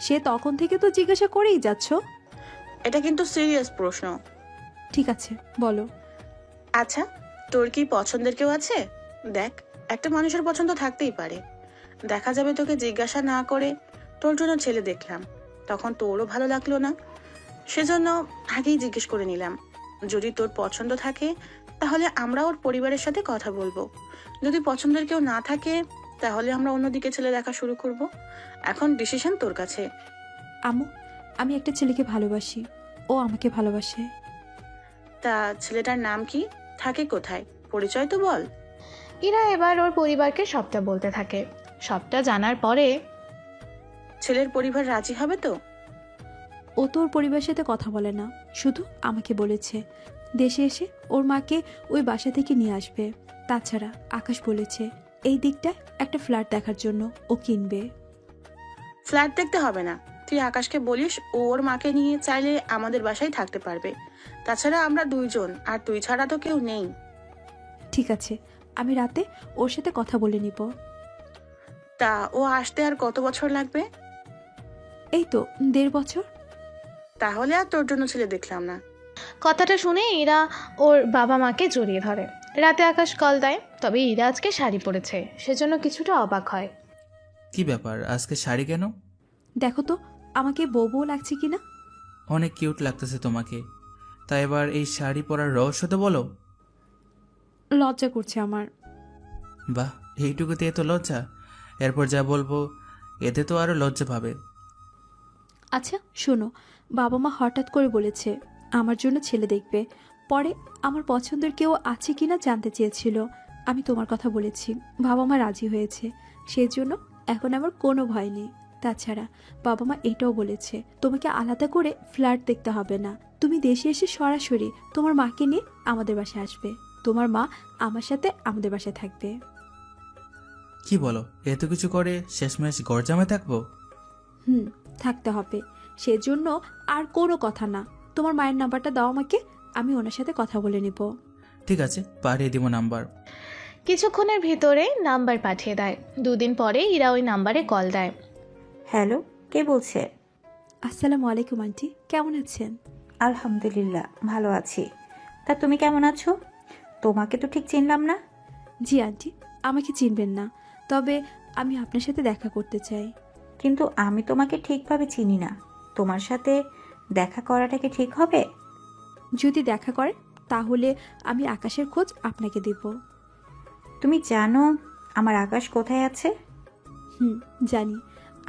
Speaker 7: সে তখন থেকে তো জিজ্ঞাসা করেই যাচ্ছ।
Speaker 12: এটা কিন্তু সিরিয়াস প্রশ্ন।
Speaker 7: ঠিক আছে, বলো।
Speaker 12: আচ্ছা, তোর কি পছন্দের কেউ আছে? দেখ, একটা মানুষের পছন্দ থাকতেই পারে। দেখা যাবে তোকে জিজ্ঞাসা না করে তোর জন্য ছেলে দেখলাম, তখন তোরও ভালো লাগলো না, সেজন্য আগেই জিজ্ঞেস করে নিলাম। যদি তোর পছন্দ থাকে তাহলে আমরা ওর পরিবারের সাথে কথা বলবো। যদি পছন্দের কেউ না থাকে তাহলে আমরা অন্যদিকে ছেলে দেখা শুরু করব। এখন ডিসিশন তোর কাছে।
Speaker 7: আম্মু, আমি একটা ছেলেকে ভালোবাসি, ও আমাকে ভালোবাসে।
Speaker 12: তা ছেলেটার নাম কি, থাকে কোথায়, পরিচয় তো বল।
Speaker 1: ইরা এবার ওর পরিবারকে সবটা বলতে থাকে। সবটা জানার পরে
Speaker 12: ছেলের পরিবার রাজি হবে তো?
Speaker 7: ও তো ওর পরিবারের সাথে কথা বলে না, শুধু আমাকে বলেছে দেশে এসে ওর মাকে ওই বাসা থেকে নিয়ে আসবে। তাছাড়া আকাশ বলেছে এই দিকটা একটা ফ্ল্যাট দেখার জন্য ও কিনবে।
Speaker 12: ফ্ল্যাট দেখতে হবে না, তুই আকাশকে বলিস ও ওর মাকে নিয়ে চাইলে আমাদের বাসায় থাকতে পারবে। তাছাড়া আমরা 2 জন, আর তুই ছাড়া তো কেউ নেই।
Speaker 7: ঠিক আছে, আমি রাতে ওর সাথে কথা বলে নিব।
Speaker 12: তা ও আসতে আর কত বছর লাগবে?
Speaker 7: এই তো 1.5 বছর।
Speaker 12: তাহলে আর তোর জন্য ছেলে দেখলাম না।
Speaker 1: কথাটা শুনে ইরা ওর বাবা মাকে জড়িয়ে ধরে। রাতে আকাশ কল দেয়, তবে ইরা আজকে শাড়ি পরেছে, সেজন্য কিছুটা অবাক হয়।
Speaker 2: কি ব্যাপার, আজকে শাড়ি কেন?
Speaker 7: দেখো তো আমাকে বউ বউ লাগছে কিনা।
Speaker 2: অনেক কিউট লাগতেছে তোমাকে। তাই এবার এই শাড়ি পরার রহস্য তো বলো।
Speaker 7: লজ্জা করছে আমার।
Speaker 2: বাহ, এইটুকুতে এত লজ্জা? এরপর যা বলবো এতে তো আরো লজ্জা পাবে।
Speaker 7: আচ্ছা শোনো, বাবা মা হঠাৎ করে বলেছে আমার জন্য ছেলে দেখবে। পরে আমার পছন্দের কেউ আছে কিনা জানতে চেয়েছিল। আমি তোমার কথা বলেছি, বাবা মা রাজি হয়েছে, সেই জন্য এখন আমার কোনো ভয় নেই। তাছাড়া বাবা মা এটাও বলেছে তোমাকে আলাদা করে ফ্ল্যাট দেখতে হবে না, তুমি দেশে এসে সরাসরি তোমার মাকে নিয়ে আমাদের বাসায় আসবে। তোমার মা আমার সাথে আমাদের বাসায় থাকবে।
Speaker 2: কি বলো, এত কিছু করে শেষমেশ গরজামে থাকবো?
Speaker 7: থাকতে হবে। সেজন্য আর কোনো কথা না, তোমার মায়ের নাম্বারটা দাও আমাকে, আমি ওনার সাথে কথা বলে নিব।
Speaker 2: ঠিক আছে, পাঠিয়ে দিব নাম্বার।
Speaker 1: কিছুক্ষণের ভিতরে নাম্বার পাঠিয়ে দেয়। 2 দিন পরে ইরা ওই নাম্বারে কল দেয়।
Speaker 4: হ্যালো, কে বলছে?
Speaker 7: আসসালামু আলাইকুম আন্টি, কেমন আছেন?
Speaker 4: আলহামদুলিল্লাহ, ভালো আছি। তা তুমি কেমন আছো? তোমাকে তো ঠিক চিনলাম না।
Speaker 7: জি আন্টি, আমাকে চিনবেন না, তবে আমি আপনার সাথে দেখা করতে চাই।
Speaker 4: কিন্তু আমি তোমাকে ঠিকভাবে চিনি না, তোমার সাথে দেখা করাটা কি ঠিক হবে?
Speaker 7: যদি দেখা করেন তাহলে আমি আকাশের খোঁজ আপনাকে দেব।
Speaker 4: তুমি জানো আমার আকাশ কোথায় আছে?
Speaker 7: জানি।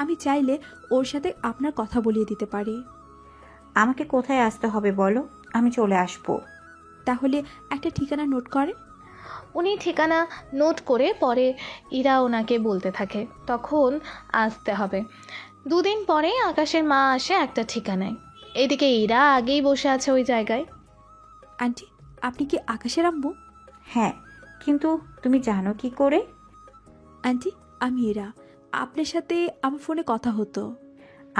Speaker 7: আমি চাইলে ওর সাথে আপনার কথা বলিয়ে দিতে পারি।
Speaker 4: আমাকে কোথায় আসতে হবে বলো, আমি চলে আসবো।
Speaker 7: তাহলে একটা ঠিকানা নোট করেন।
Speaker 1: উনি ঠিকানা নোট করে পরে ইরা ওনাকে বলতে থাকে তখন আসতে হবে। 2 দিন পরে আকাশের মা আসে একটা ঠিকানায়। এদিকে ইরা আগেই বসে আছে ওই জায়গায়।
Speaker 7: আন্টি, আপনি কি আকাশের আম্মু?
Speaker 4: হ্যাঁ, কিন্তু তুমি জানো কি করে?
Speaker 7: আন্টি, আমি ইরা, আপনার সাথে আমার ফোনে কথা হতো।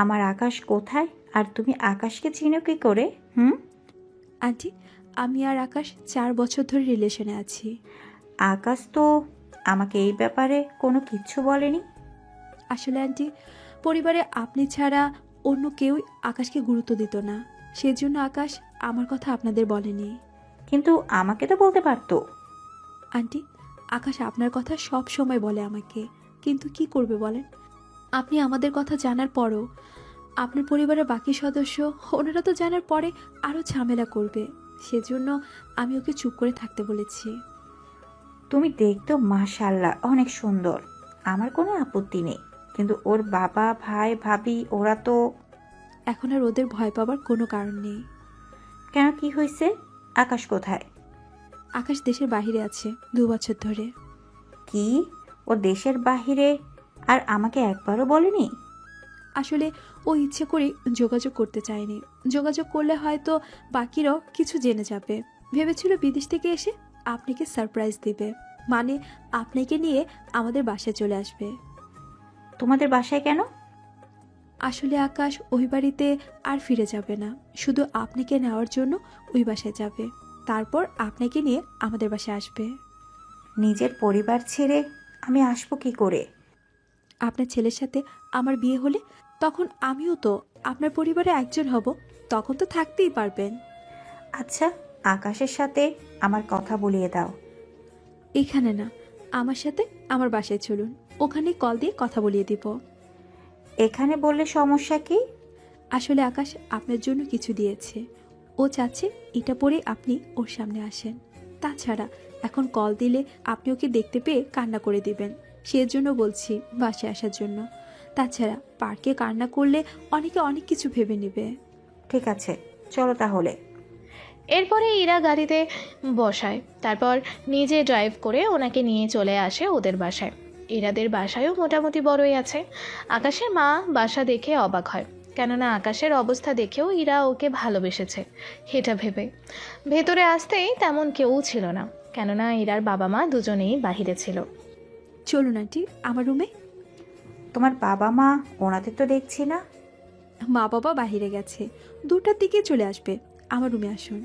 Speaker 4: আমার আকাশ কোথায় আর তুমি আকাশকে চিনো কি করে?
Speaker 7: আন্টি, আমি আর আকাশ 4 বছর ধরে রিলেশনে আছি।
Speaker 4: আকাশ তো আমাকে এই ব্যাপারে কোনো কিচ্ছু বলেনি।
Speaker 7: আসলে আন্টি, পরিবারে আপনি ছাড়া অন্য কেউ আকাশকে গুরুত্ব দিত না, সেজন্য আকাশ আমার কথা আপনাদের বলেনি।
Speaker 4: কিন্তু আমাকে তো বলতে পারতো।
Speaker 7: আন্টি, আকাশ আপনার কথা সব সময় বলে আমাকে, কিন্তু কি করবে বলেন? আপনি আমাদের কথা জানার পরও আপনার পরিবারের বাকি সদস্য ওনারা তো জানার পরে আরও ঝামেলা করবে, সেজন্য আমি ওকে চুপ করে থাকতে বলেছি।
Speaker 4: তুমি দেখতো মাশাআল্লাহ অনেক সুন্দর, আমার কোনো আপত্তি নেই, কিন্তু ওর বাবা ভাই ভাবি ওরা তো।
Speaker 7: এখন আর ওদের ভয় পাবার কোনো কারণ নেই।
Speaker 4: কেন, কি হয়েছে? আকাশ কোথায়?
Speaker 7: আকাশ দেশের বাইরে আছে 2 বছর ধরে।
Speaker 4: কি, ও দেশের বাহিরে? আর আমাকে একবারও বলেনি?
Speaker 7: আসলে ও ইচ্ছে করে যোগাযোগ করতে চায়নি, যোগাযোগ করলে হয়তো বাকিরাও কিছু জেনে যাবে। ভেবেছিল বিদেশ থেকে এসে আপনাকে সারপ্রাইজ দিবে, মানে আপনাকে নিয়ে আমাদের বাসায় চলে আসবে।
Speaker 4: তোমাদের বাসায় কেন?
Speaker 7: আসলে আকাশ ওই বাড়িতে আর ফিরে যাবে না, শুধু আপনাকে নেওয়ার জন্য ওই বাসায় যাবে, তারপর আপনাকে নিয়ে আমাদের বাসায় আসবে।
Speaker 4: নিজের পরিবার ছেড়ে আমি আসবো কি করে?
Speaker 7: আপনার ছেলের সাথে আমার বিয়ে হলে তখন আমিও তো আপনার পরিবারে একজন হব, তখন তো থাকতেই পারবেন।
Speaker 4: আচ্ছা, আকাশের সাথে আমার কথা বলিয়ে দাও।
Speaker 7: এখানে না, আমার সাথে আমার বাসায় চলুন, ওখানে কল দিয়ে কথা বলিয়ে দিব।
Speaker 4: এখানে বললে সমস্যা কি?
Speaker 7: আসলে আকাশ আপনার জন্য কিছু দিয়েছে, ও চাচ্ছে এটা পরে আপনি ওর সামনে আসেন। তাছাড়া এখন কল দিলে আপনি ওকে দেখতে পেয়ে কান্না করে দিবেন, সেজন্য বলছি বাসায় আসার জন্য। তাছাড়া পার্কে কান্না করলে অনেকে অনেক কিছু ভেবে নেবে।
Speaker 4: ঠিক আছে, চলো তাহলে।
Speaker 1: এরপরে ইরা গাড়িতে বসায়, তারপর নিজে ড্রাইভ করে ওনাকে নিয়ে চলে আসে ওদের বাসায়। ইরাদের বাসায়ও মোটামুটি বড়ই আছে। আকাশের মা বাসা দেখে অবাক হয়, কেননা আকাশের অবস্থা দেখেও ইরা ওকে ভালোবেসেছে এটা ভেবে। ভেতরে আসতেই তেমন কেউ ছিল না, কেননা ইরার বাবা মা দুজনেই বাহিরে ছিল।
Speaker 7: চলুন আন্টি আমার রুমে।
Speaker 4: তোমার বাবা মা, ওনাদের তো দেখছি না।
Speaker 7: মা বাবা বাহিরে গেছে, 2টার দিকে চলে আসবে, আমার রুমে আসুন।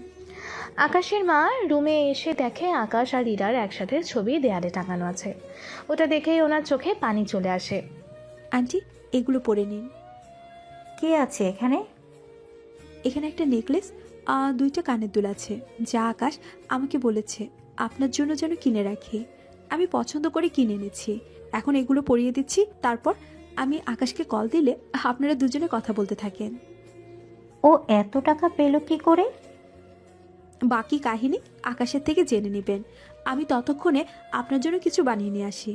Speaker 1: আকাশের মা রুমে এসে দেখে আকাশ আর ইরার একসাথে ছবি দেয়ালে টাঙানো আছে। ওটা দেখেই ওনার চোখে পানি চলে আসে।
Speaker 7: আন্টি এগুলো পরে নিন।
Speaker 4: কে আছে এখানে?
Speaker 7: এখানে একটা নেকলেস, 2টা কানের দুল আছে, যা আকাশ আমাকে বলেছে আপনার জন্য যেন কিনে রাখি। আমি পছন্দ করে কিনে এনেছি, এখন এগুলো পরিয়ে দিচ্ছি, তারপর আমি আকাশকে কল দিলে আপনারা দুজনে কথা বলতে থাকেন।
Speaker 4: ও এত টাকা পেল কি করে?
Speaker 7: বাকি কাহিনী আকাশের থেকে জেনে নেবেন, আমি ততক্ষণে আপনার জন্য কিছু বানিয়ে নিয়ে আসি।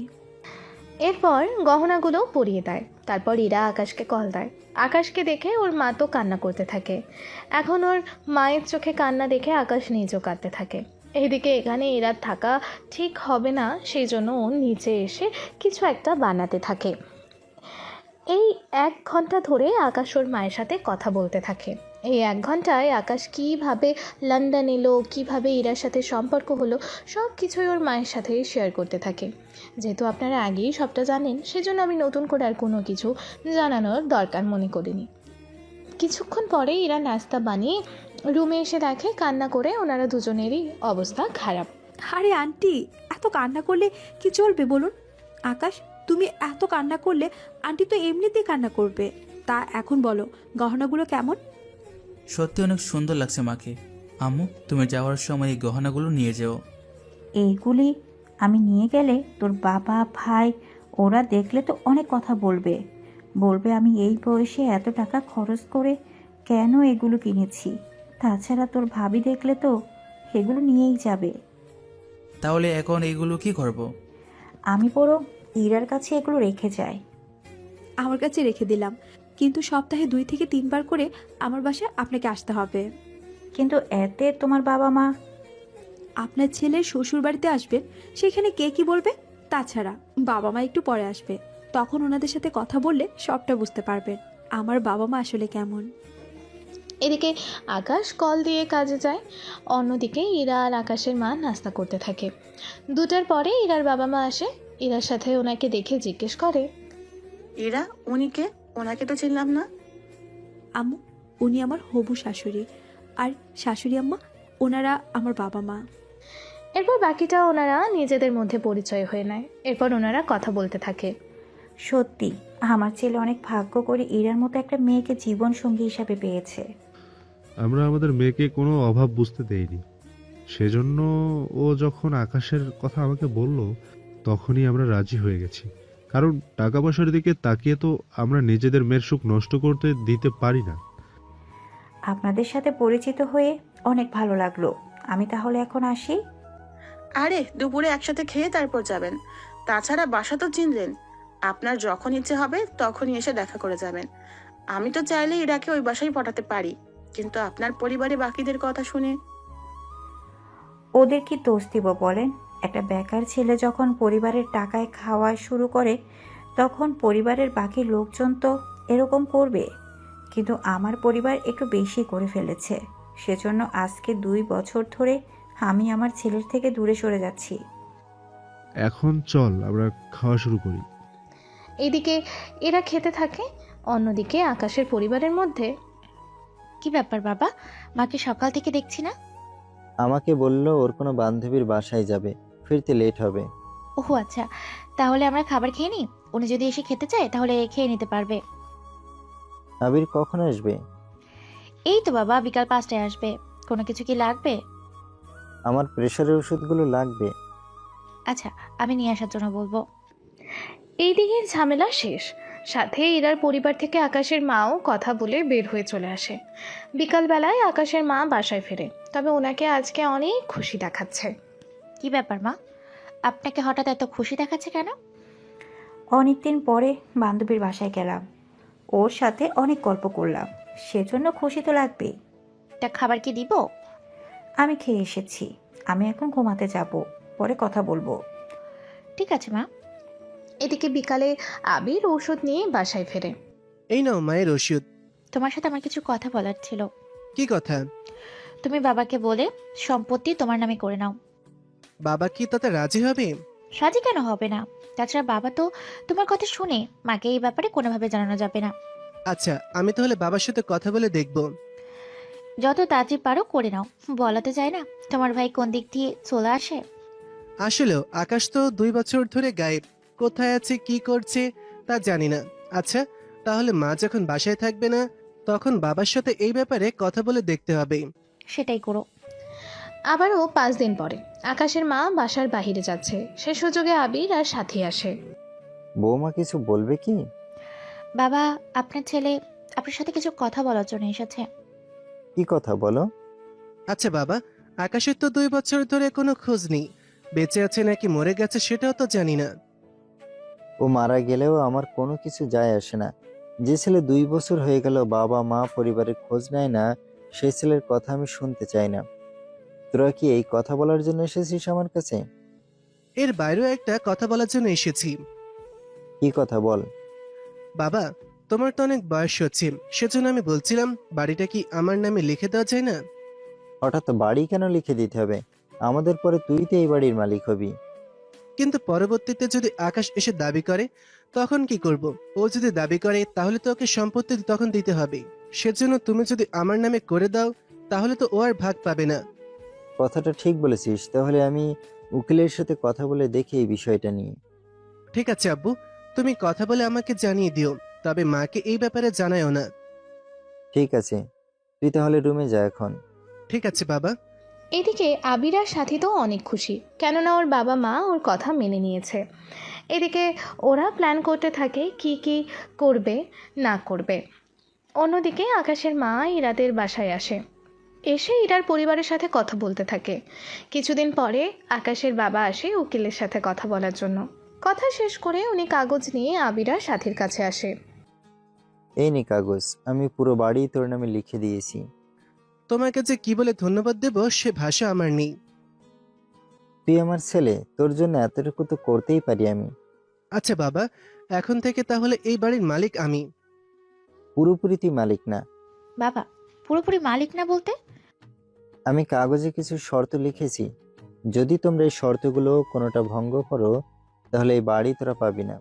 Speaker 1: এরপর গহনাগুলো পরিয়ে দেয়, তারপর ইরা আকাশকে কল দেয়। আকাশকে দেখে ওর মা তো কান্না করতে থাকে। এখন ওর মায়ের চোখে কান্না দেখে আকাশ নিজেও কাঁদতে থাকে। এদিকে এখানে ইরার থাকা ঠিক হবে না, সেই জন্য ও নিচে এসে কিছু একটা বানাতে থাকে। এই 1 ঘন্টা ধরে আকাশ ওর মায়ের সাথে কথা বলতে থাকে। এই 1 ঘন্টায় আকাশ কীভাবে লন্ডন এলো, কীভাবে ইরার সাথে সম্পর্ক হলো, সব কিছুই ওর মায়ের সাথে শেয়ার করতে থাকে। যেহেতু আপনারা আগেই সবটা জানেন, সেজন্য আমি নতুন করে আর কোনো কিছু জানানোর দরকার মনে করিনি। কিছুক্ষণ পরে ইরা নাস্তা বানিয়ে রুমে এসে দেখে কান্না করে ওনারা দুজনেরই অবস্থা খারাপ।
Speaker 7: আরে আন্টি, এত কান্না করলে কি চলবে বলুন? আকাশ, তুমি এত কান্না করলে আন্টি তো এমনিতেই কান্না করবে। তা এখন বলো, গহনাগুলো কেমন?
Speaker 2: সত্যি অনেক সুন্দর লাগছে মাকে। আম্মু, তুমি যাওয়ার সময় এই গহনাগুলো নিয়ে যেও।
Speaker 4: এইগুলি আমি নিয়ে গেলে তোর বাবা ভাই ওরা দেখলে তো অনেক কথা বলবে। বলবে আমি এই বয়সে এত টাকা খরচ করে কেন এগুলো কিনেছি। তাছাড়া তোর ভাবি দেখলে তো এগুলো নিয়েই যাবে।
Speaker 2: তাহলে এখন এইগুলো কি করব?
Speaker 4: আমি বরং ইরার কাছে এগুলো রেখে যাই।
Speaker 7: আমার কাছে রেখে দিলাম, কিন্তু সপ্তাহে 2 থেকে 3 বার করে আমার বাসায় আপনাকে আসতে হবে।
Speaker 4: কিন্তু এতে তোমার বাবা মা?
Speaker 7: আপনার ছেলের শ্বশুর বাড়িতে আসবেন, সেখানে কে কি বলবে? তাছাড়া বাবা মা একটু পরে আসবে, তখন ওনাদের সাথে কথা বললে সবটা বুঝতে পারবেন আমার বাবা মা আসলে কেমন।
Speaker 1: এদিকে আকাশ কল দিয়ে কাজে যায়, অন্যদিকে ইরা আর আকাশের মা নাস্তা করতে থাকে। 2টার পরে ইরার বাবা মা আসে। ইরার সাথে ওনাকে দেখে জিজ্ঞেস করে,
Speaker 12: এরা উনি কে? ওনাকে তো চিনলাম না।
Speaker 7: আম্মু, উনি আমার হবু শাশুড়ি, আর শাশুড়ি আম্মা ওনারা আমার বাবা মা।
Speaker 1: এরপর বাকিটা ওনারা নিজেদের মধ্যে পরিচয় হয়ে নেয়। এরপর ওনারা কথা বলতে থাকে।
Speaker 4: সত্যি আমার ছেলে অনেক ভাগ্য করে ইরার মতো একটা মেয়েকে জীবন সঙ্গী হিসাবে পেয়েছে।
Speaker 11: আমরা আমাদের মেয়েকে কোনো অভাব বুঝতে দেইনি, সেজন্য ও যখন আকাশের কথা আমাকে বলল তখনই আমরা রাজি হয়ে গেছি। কারণ টাকা পয়সার দিকে তাকিয়ে তো আমরা নিজেদের মেয়ের সুখ নষ্ট করতে দিতে পারি না।
Speaker 4: আপনাদের সাথে পরিচিত হয়ে অনেক ভালো লাগলো। আমি তাহলে এখন আসি।
Speaker 12: আরে দুপুরে একসাথে খেয়ে তারপর যাবেন। তাছাড়া বাসা তো চিনলেন, আপনার যখন ইচ্ছে হবে তখনই এসে দেখা করে যাবেন। আমি তো চাইলে ইরাকে ওই বাসায় পাঠাতে পারি, কিন্তু আপনার পরিবারে বাকিদের কথা শুনে।
Speaker 4: ওদের কি দোষ দিব বলেন? একটা বেকার ছেলে যখন পরিবারের টাকায় খাওয়া শুরু করে তখন পরিবারের বাকি লোকজন তো এরকম করবে। কিন্তু আমার পরিবার একটু বেশি করে ফেলেছে, সেজন্য আজকে 2 বছর ধরে আমি আমার ছেলের থেকে দূরে সরে যাচ্ছি।
Speaker 11: এখন চল আমরা খাওয়া শুরু করি।
Speaker 1: এদিকে এরা খেতে থাকে, অন্যদিকে আকাশের পরিবারের মধ্যে
Speaker 3: কি ব্যাপার বাবা, মাকে সকাল থেকে দেখছি না?
Speaker 5: আমাকে বলল ওর কোনো বান্ধবীর বাসায় যাবে, ফিরতে লেট হবে।
Speaker 3: ওহো আচ্ছা, তাহলে আমরা খাবার খেয়ে নিই। উনি যদি এসে খেতে চায় তাহলে খেয়ে নিতে পারবে।
Speaker 5: আবির কখন আসবে?
Speaker 3: এই তো বাবা বিকাল 5টায় আসবে। কোনো কিছু কি লাগবে?
Speaker 5: আমার প্রেশারের ওষুধগুলো লাগবে।
Speaker 3: আচ্ছা, আমি নিয়ে আসার জন্য বলবো।
Speaker 1: এইদিকে ঝামেলা শেষ, সাথে ইরার পরিবার থেকে আকাশের মাও কথা বলে বের হয়ে চলে আসে। বিকালবেলায় আকাশের মা বাসায় ফেরে, তবে ওনাকে আজকে অনেক খুশি দেখাচ্ছে।
Speaker 3: কি ব্যাপার মা, আপনাকে হঠাৎ এত খুশি দেখাচ্ছে কেন?
Speaker 4: অনেকদিন পরে বান্ধবীর বাসায় গেলাম, ওর সাথে অনেক গল্প করলাম, সেজন্য খুশি তো লাগবেই।
Speaker 3: তা খাবার কি দিব?
Speaker 4: আমি খেয়ে এসেছি, আমি এখন ঘুমাতে যাব, পরে কথা বলবো।
Speaker 3: ঠিক আছে মা।
Speaker 1: এদিকে বিকালে আবির ওষুধ নিয়ে বাসায় ফেরে।
Speaker 6: এই নাও মায়ের ওষুধ।
Speaker 3: তোমার সাথে আমার কিছু কথা বলার ছিল।
Speaker 6: কি কথা?
Speaker 3: তুমি বাবাকে বলে সম্পত্তি তোমার নামে করে নাও।
Speaker 6: বাবা কি তাতে রাজি হবে?
Speaker 3: রাজি কেন হবে না? তাছাড়া বাবা তো তোমার কথা শুনে, মাকে এই ব্যাপারে কোনোভাবে জানানো যাবে না।
Speaker 6: আচ্ছা, আমি তাহলে বাবার সাথে কথা বলে দেখব।
Speaker 3: যত তাড়াতাড়ি পারো করে নাও। বলা তো যায় না তোমার ভাই কোন দিক দিয়ে চলে আসে।
Speaker 6: আসলেও আকাশ তো 2 বছর ধরে গায়েব, কোথায় আছে কি করছে তা জানি না। আচ্ছা, তাহলে মা যখন বাসায় থাকবে না তখন বাবার সাথে এই ব্যাপারে কথা বলে দেখতে হবে।
Speaker 3: সেটাই করো।
Speaker 1: আবারও 5 দিন পরে আকাশের মা বাসার বাহিরে যাচ্ছে, সে সুযোগে আবির আর সাথী আসে।
Speaker 5: বৌমা কিছু বলবে কি?
Speaker 3: বাবা, আপনার ছেলে আপনার সাথে কিছু কথা বলার জন্য এসেছে।
Speaker 5: কি কথা বলো?
Speaker 6: আচ্ছা বাবা, আকাশের তো 2 বছর ধরে কোনো খোঁজ নেই, বেঁচে আছে নাকি মরে গেছে সেটাও তো জানি না।
Speaker 5: ও মারা গেলেও আমার কোনো কিছু যায় আসে না। যে ছেলে 2 বছর হয়ে গেল বাবা মা পরিবারের খোঁজ নেয় না, সেই ছেলের কথা আমি শুনতে চাই না। তোরা কি এই কথা বলার জন্য এসেছিস আমার কাছে?
Speaker 6: এর বাইরেও একটা কথা বলার জন্য এসেছি।
Speaker 5: কি কথা বল।
Speaker 6: বাবা, তোমার তো অনেক বয়স হচ্ছে, সেজন্য আমি বলছিলাম বাড়িটা কি আমার নামে লিখে দেওয়া যায় না?
Speaker 5: হঠাৎ বাড়ি কেন লিখে দিতে হবে? আমাদের পরে তুই তো এই বাড়ির মালিক হবি।
Speaker 6: কিন্তু পরবর্তীতে যদি আকাশ এসে দাবি করে তখন কি করব? ও যদি দাবি করে তাহলে তো ওকে সম্পত্তি তখন দিতে হবে। সেজন্য তুমি যদি আমার নামে করে দাও তাহলে তো ও আর ভাগ পাবে না।
Speaker 5: কথাটা ঠিক বলেছিস, তাহলে আমি উকিলের সাথে কথা বলে দেখি এই বিষয়টা নিয়ে।
Speaker 6: ঠিক আছে আব্বু, তুমি কথা বলে আমাকে জানিয়ে দিও, তবে মাকে এই ব্যাপারে জানায়ও না।
Speaker 5: ঠিক আছে, তুই তাহলে রুমে যা এখন।
Speaker 6: ঠিক আছে বাবা।
Speaker 1: এদিকে আবির আর সাথী তো অনেক খুশি, কেননা ওর বাবা মা ওর কথা মেনে নিয়েছে। এদিকে ওরা প্ল্যান করতে থাকে কি কি করবে না করবে। অন্যদিকে আকাশের মা ইরাদের বাসায় আসে, এসে ইরার পরিবারের সাথে কথা বলতে থাকে। কিছুদিন পরে আকাশের বাবা আসে উকিলের সাথে কথা বলার জন্য। কথা শেষ করে উনি কাগজ নিয়ে আবির আর সাথীর কাছে আসে।
Speaker 5: এই নে কাগজ, আমি পুরো বাড়ি তোর নামে লিখে দিয়েছি।
Speaker 6: তোমাকে যে কি বলে ধন্যবাদ দেব সে ভাষা আমার নেই।
Speaker 5: তুই আমার ছেলে, তোর জন্য এতটুকু তো করতেই পারি আমি।
Speaker 6: আচ্ছা বাবা, এখন থেকে তাহলে এই বাড়ির মালিক আমি।
Speaker 5: পুরোপুরি তুই মালিক না।
Speaker 3: বাবা, পুরোপুরি মালিক না বলতে?
Speaker 5: আমি কাগজে কিছু শর্ত লিখেছি, যদি তোমরা এই শর্তগুলো কোনোটা ভঙ্গ করো তাহলে এই বাড়ি তোরা পাবি না।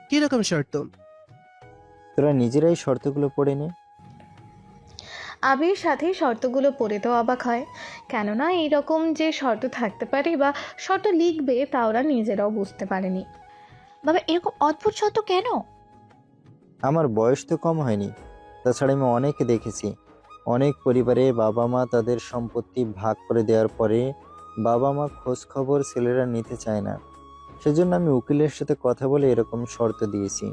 Speaker 6: কিরকম শর্ত?
Speaker 5: তোরা নিজেরাই শর্তগুলো পড়ে নে।
Speaker 1: আবির সাথে শর্তগুলো পড়ে তো অবাক হয়, কেননা এইরকম যে শর্ত থাকতে পারে বা শর্ত লিখবে তা ওরা নিজেরাও বুঝতে পারেনি।
Speaker 3: বাবা, এরকম অদ্ভুত শর্ত কেন?
Speaker 5: আমার বয়স তো কম হয়নি, তাছাড়া আমি অনেকে দেখেছি। অনেক পরিবারে বাবা মা তাদের সম্পত্তি ভাগ করে দেওয়ার পরে বাবা মা খোঁজ খবর ছেলেরা নিতে চায় না। সেজন্য আমি উকিলের সাথে কথা বলে এরকম শর্ত দিয়েছি।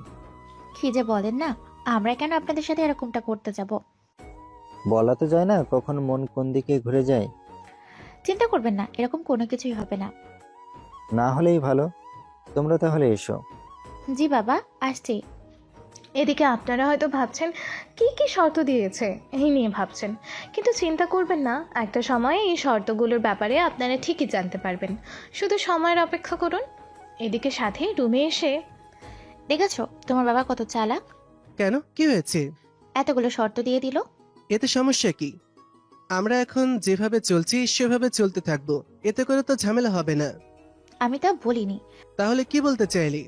Speaker 3: কি যে বলেন না, আমরা কেন আপনাদের সাথে এরকমটা করতে যাব?
Speaker 5: বলা তো যায় না কখন মন কোন দিকে ঘুরে যায়।
Speaker 3: চিন্তা করবেন না, এরকম কোনো কিছুই হবে না।
Speaker 5: না হলেই ভালো। তোমরা তাহলে এসো।
Speaker 3: জি বাবা, আসছি।
Speaker 1: এদিকে আপনারা হয়তো ভাবছেন কি কি শর্ত দিয়েছে এই নিয়ে ভাবছেন, কিন্তু চিন্তা করবেন না, একটা সময় এই শর্তগুলোর ব্যাপারে আপনারা ঠিকই জানতে পারবেন। শুধু সময়ের অপেক্ষা করুন। এদিকে সাথে রুমে এসে
Speaker 3: দেখেছো তোমার বাবা কত চালাক?
Speaker 6: কেন, কি হয়েছে?
Speaker 3: এতগুলো শর্ত দিয়ে দিল।
Speaker 6: এতে সমস্যা কি? আমরা এখন যেভাবে চলছি সেভাবে চলতে থাকবো, এতে করে তো ঝামেলা হবে না।
Speaker 3: আমি তা বলিনি।
Speaker 6: তাহলে কি বলতে চাইলি?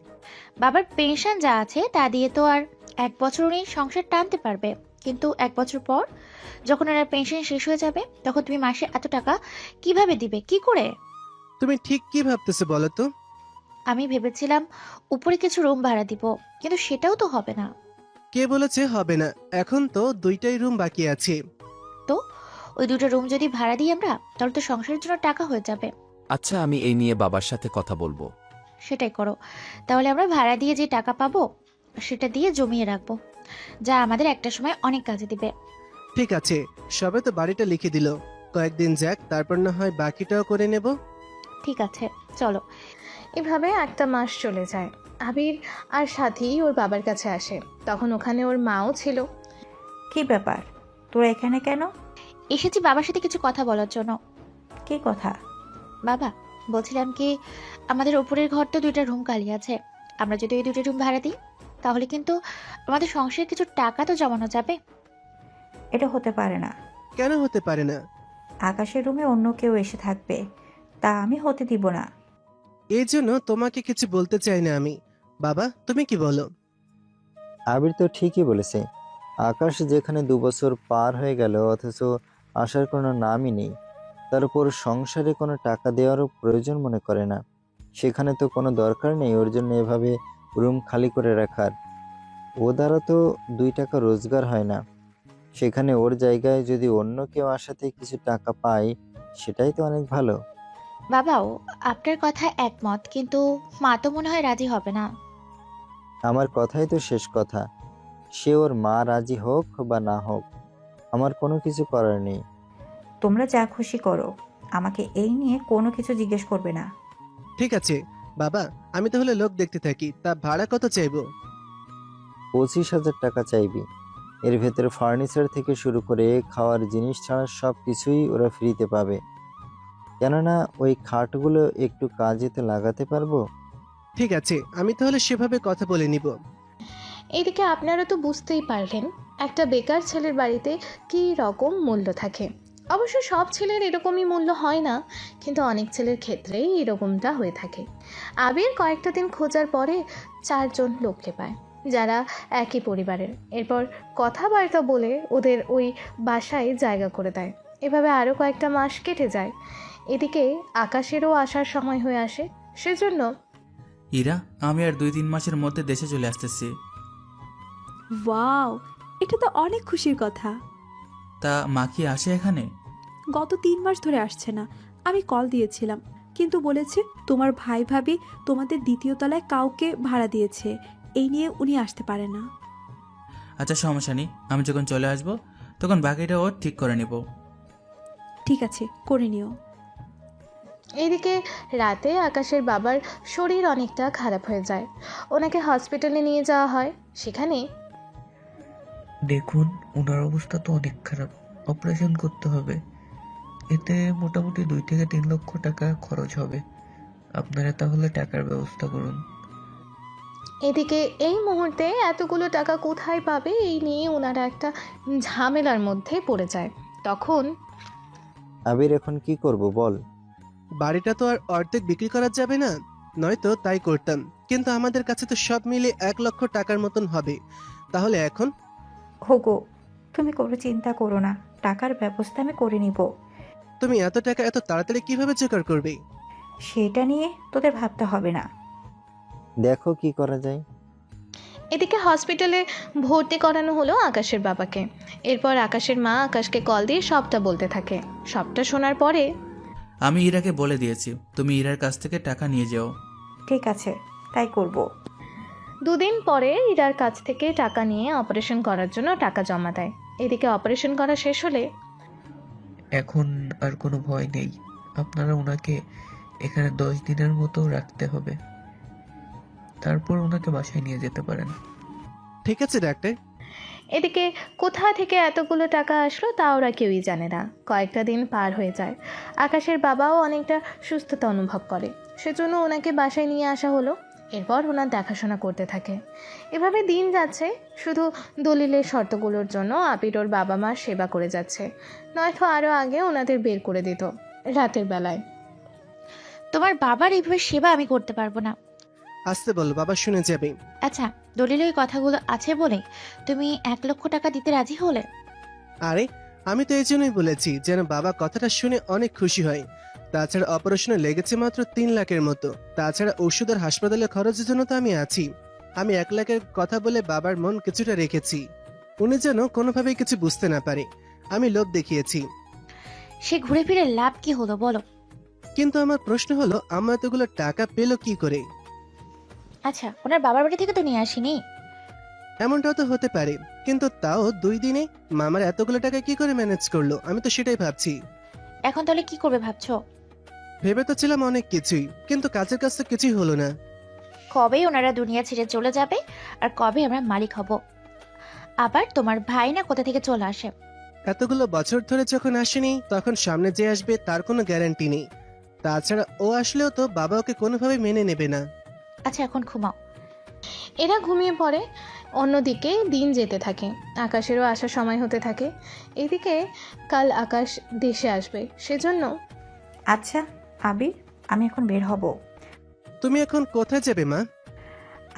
Speaker 3: বাবার পেনশন যা আছে তা দিয়ে তো আর 1 বছর উনি সংসার টানতে পারবে, কিন্তু 1 বছর পর যখন ওনার পেনশন শেষ হয়ে যাবে তখন তুমি মাসে এত টাকা কিভাবে দিবে, কি করে?
Speaker 6: তুমি ঠিক কি ভাবতেছো বলো তো?
Speaker 3: আমি ভেবেছিলাম উপরে কিছু রুম ভাড়া দিব, কিন্তু সেটাও তো হবে না।
Speaker 6: কে বলেছে হবে না? এখন তো 2টাই রুম বাকি আছে।
Speaker 3: তো ওই 2টা রুম যদি ভাড়া দিই আমরা, তাহলে তো সংসারের জন্য টাকা হয়ে যাবে।
Speaker 13: আচ্ছা, আমি এই নিয়ে বাবার সাথে কথা বলবো।
Speaker 3: সেটাই করো। তাহলে আমরা ভাড়া দিয়ে যে টাকা পাবো সেটা দিয়ে জমিয়ে রাখবো, যা আমাদের একটা সময় অনেক কাজে দিবে।
Speaker 6: ঠিক আছে, সবে তো বাড়িটা লিখে দিল, কয়েকদিন যাক, তারপর না হয় বাকিটাও করে নেব।
Speaker 3: ঠিক আছে, চলো।
Speaker 1: এভাবে একটা মাস চলে যায়। আবির আর সাথী ওর বাবার কাছে আসে। তখন ওখানে ওর মাও ছিল।
Speaker 4: কি ব্যাপার, তোরা এখানে কেন?
Speaker 3: এসেছি বাবার সাথে কিছু কথা বলার জন্য।
Speaker 4: কি কথা?
Speaker 3: বাবা, বলছিলাম কি, আমাদের উপরের ঘর তো 2টা রুম খালি আছে। আমরা যদি ওই 2টা রুম ভাড়া দিই তাহলে কিন্তু আমাদের সংসারে কিছু টাকা তো জমানো যাবে।
Speaker 4: এটা হতে পারে না।
Speaker 6: কেন হতে পারে না?
Speaker 4: আকাশের রুমে অন্য কেউ এসে থাকবে, তা আমি হতে দিব না।
Speaker 6: এই জন্য তোমাকে কিছু বলতে চাই না আমি। বাবা, তুমি কি বলো?
Speaker 5: আবির তো ঠিকই বলেছে। আকাশ যেখানে 2 বছর পার হয়ে গেল অথচ আসার কোনো নামই নেই, তার উপর সংসারে কোনো টাকা দেওয়ারও প্রয়োজন মনে করে না, সেখানে তো কোনো দরকার নেই ওর জন্য এভাবে রুম খালি করে রাখার। ও দ্বারা তো 2 টাকা রোজগার হয় না, সেখানে ওর জায়গায় যদি অন্য কেউ আসাতে কিছু টাকা পায় সেটাই তো অনেক ভালো।
Speaker 3: বাবাও আপনার কথা একমত, কিন্তু মা তো মনে হয় রাজি হবে না।
Speaker 5: আমার কথাই তো শেষ কথা। সে ওর মা রাজি হোক বা না হোক, আমার কোনো কিছু করার নেই।
Speaker 4: তোমরা যা খুশি করো, আমাকে এই নিয়ে কোনো কিছু জিজ্ঞেস করবে না।
Speaker 6: ঠিক আছে বাবা, আমি তাহলে লোক দেখতে থাকি। তা ভাড়া কত চাইবো?
Speaker 5: 25,000 টাকা চাইবি। এর ভেতরে ফার্নিচার থেকে শুরু করে খাওয়ার জিনিস ছাড়া সব কিছুই ওরা ফ্রিতে পাবে। কেননা ওই খাটগুলো একটু কাজেতে লাগাতে পারবো।
Speaker 6: ঠিক আছে, আমি তাহলে সেভাবে কথা বলে নিব।
Speaker 1: এদিকে আপনারা তো বুঝতেই পারলেন একটা বেকার ছেলের বাড়িতে কী রকম মূল্য থাকে। অবশ্য সব ছেলের এরকমই মূল্য হয় না, কিন্তু অনেক ছেলের ক্ষেত্রেই এরকমটা হয়ে থাকে। আবির কয়েকটা দিন খোঁজার পরে 4 জন লোককে পায় যারা একই পরিবারের। এরপর কথাবার্তা বলে ওদের ওই বাসায় জায়গা করে দেয়। এভাবে আরও কয়েকটা মাস কেটে যায়। এদিকে আকাশেরও আসার সময় হয়ে আসে। সেজন্য
Speaker 2: ইরা, আমি আর 2-3 মাসের মধ্যে দেশে চলে আসতেছি।
Speaker 7: ওয়াও, এটা তো অনেক খুশির কথা।
Speaker 2: তা মা কি আসে এখানে?
Speaker 7: গত 3 মাস ধরে আসছে না। আমি কল দিয়েছিলাম, কিন্তু বলেছে তোমার ভাই ভাবি তোমাদের 2য় তলায় কাউকে ভাড়া দিয়েছে, এই নিয়ে উনি আসতে পারে না।
Speaker 2: আচ্ছা, সমস্যা নেই, আমি যখন চলে আসব তখন বাকিটা ও ঠিক করে নেব।
Speaker 7: ঠিক আছে, করে নিও।
Speaker 1: এদিকে রাতে আকাশের বাবার শরীর অনেকটা খারাপ হয়ে যায়। ওনাকে হসপিটালে নিয়ে যাওয়া হয়। সেখানে
Speaker 14: দেখুন, ওনার অবস্থা তো অনেক খারাপ, অপারেশন করতে হবে। এতে মোটামুটি 2 থেকে 3 লক্ষ টাকা খরচ হবে। আপনারা তাহলে টাকার ব্যবস্থা করুন।
Speaker 1: এদিকে এই মুহূর্তে এতগুলো টাকা কোথায় পাবে এই নিয়ে ওনারা একটা ঝামেলার মধ্যে পড়ে যায়। তখন
Speaker 5: আবির, এখন কি করব বল?
Speaker 6: বাড়িটা তো আর অর্ধেক বিক্রি করা যাবে না, নয়তো তাই করতাম, কিন্তু আমাদের কাছে তো সব মিলে 1 লক্ষ টাকার মতন হবে। তাহলে এখন
Speaker 4: হোগো, তুমি কোনো চিন্তা করো না, টাকার ব্যবস্থা আমি করে নিব।
Speaker 6: তুমি এত টাকা এত তাড়াতাড়ি কিভাবে জোগাড় করবে?
Speaker 4: সেটা নিয়ে তোদের ভাবতে হবে না।
Speaker 5: দেখো কি করা যায়।
Speaker 1: এদিকে হসপিটালে ভর্তি করানো হলো আকাশের বাবাকে। এরপর আকাশের মা আকাশকে কল দিয়ে সবটা বলতে থাকে। সবটা শোনার পরে
Speaker 2: আমি ইরাকে বলে দিয়েছি তুমি ইরার কাছ থেকে টাকা নিয়ে যাও।
Speaker 4: ঠিক আছে, তাই করব।
Speaker 1: দুদিন পরে ইরার কাছ থেকে টাকা নিয়ে অপারেশন করার জন্য টাকা জমা দেয়। এদিকে অপারেশন করা শেষ হলে
Speaker 14: এখন আর কোনো ভয় নেই। আপনারা ওনাকে এখানে 10 দিনের মতো রাখতে হবে, তারপর ওনাকে বাসায় নিয়ে যেতে পারেন।
Speaker 6: ঠিক আছে ডাক্তার।
Speaker 1: এদিকে কোথা থেকে এতগুলো টাকা আসলো তা ওরা কেউই জানে না। কয়েকটা দিন পার হয়ে যায়। আকাশের বাবাও অনেকটা সুস্থতা অনুভব করে, সেজন্য ওনাকে বাসায় নিয়ে আসা হলো। এরপর ওনার দেখাশোনা করতে থাকে। এভাবে দিন যাচ্ছে। শুধু দলিলের শর্তগুলোর জন্য আবির ওর বাবা মার সেবা করে যাচ্ছে, নয়তো আরও আগে ওনাদের বের করে দিত রাতের বেলায়।
Speaker 3: তোমার বাবার এইভাবে সেবা আমি করতে পারবো না।
Speaker 6: আসতে বলো, বাবা শুনে যাবে।
Speaker 3: আচ্ছা, দলিলে ওই কথাগুলো আছে বলে তুমি 1 লক্ষ টাকা দিতে রাজি হলে?
Speaker 6: আরে আমি তো এই জন্যই বলেছি যেন বাবা কথাটা শুনে অনেক খুশি হয়। তাছাড়া অপারেশনে লেগেছে মাত্র 3 লাখের মতো। তাছাড়া ওষুধ আর হাসপাতালের খরচের জন্য তো আমি আছি। আমি 1 লাখের কথা বলে বাবার মন কিছুটা রেখেছি, উনি যেন কোনোভাবেই কিছু বুঝতে না পারে আমি লোভ দেখিয়েছি।
Speaker 3: সে ঘুরে ফিরে লাভ কি হলো বলো?
Speaker 6: কিন্তু আমার প্রশ্ন হলো, আমরা এতগুলো টাকা পেলো কি করে?
Speaker 3: আচ্ছা, ওনার বাবার বাড়ি থেকে তো নিয়ে আসিনি।
Speaker 6: এমনটাও তো হতে পারে, কিন্তু তাও 2 দিনে মামার এতগুলো টাকা কি করে ম্যানেজ করলো, আমি তো সেটাই ভাবছি।
Speaker 3: এখন তাহলে কি করবে ভাবছো?
Speaker 6: ভেবে তো ছিলাম অনেক কিছুই, কিন্তু কাজের কাজ তো কিছুই হলো না।
Speaker 3: কবে ওনারা দুনিয়া ছেড়ে চলে যাবে আর কবে আমরা মালিক হব? আবার তোমার ভাই না কোথা থেকে চলে আসে।
Speaker 6: এতগুলো বছর ধরে যখন আসেনি, তখন সামনে যে আসবে তার কোনো গ্যারান্টি নেই। তাছাড়া ও আসলেও তো বাবা ওকে কোনোভাবে মেনে নেবে না।
Speaker 3: আচ্ছা, এখন ঘুমাও।
Speaker 1: এরা ঘুমিয়ে পড়ে। অন্যদিকে দিন যেতে থাকে। আকাশেরও আসার সময় হতে থাকে। এদিকে কাল আকাশ দেশে আসবে, সেজন্য
Speaker 4: আচ্ছা আবির, আমি এখন বের হব।
Speaker 6: তুমি এখন কোথায় যাবে মা?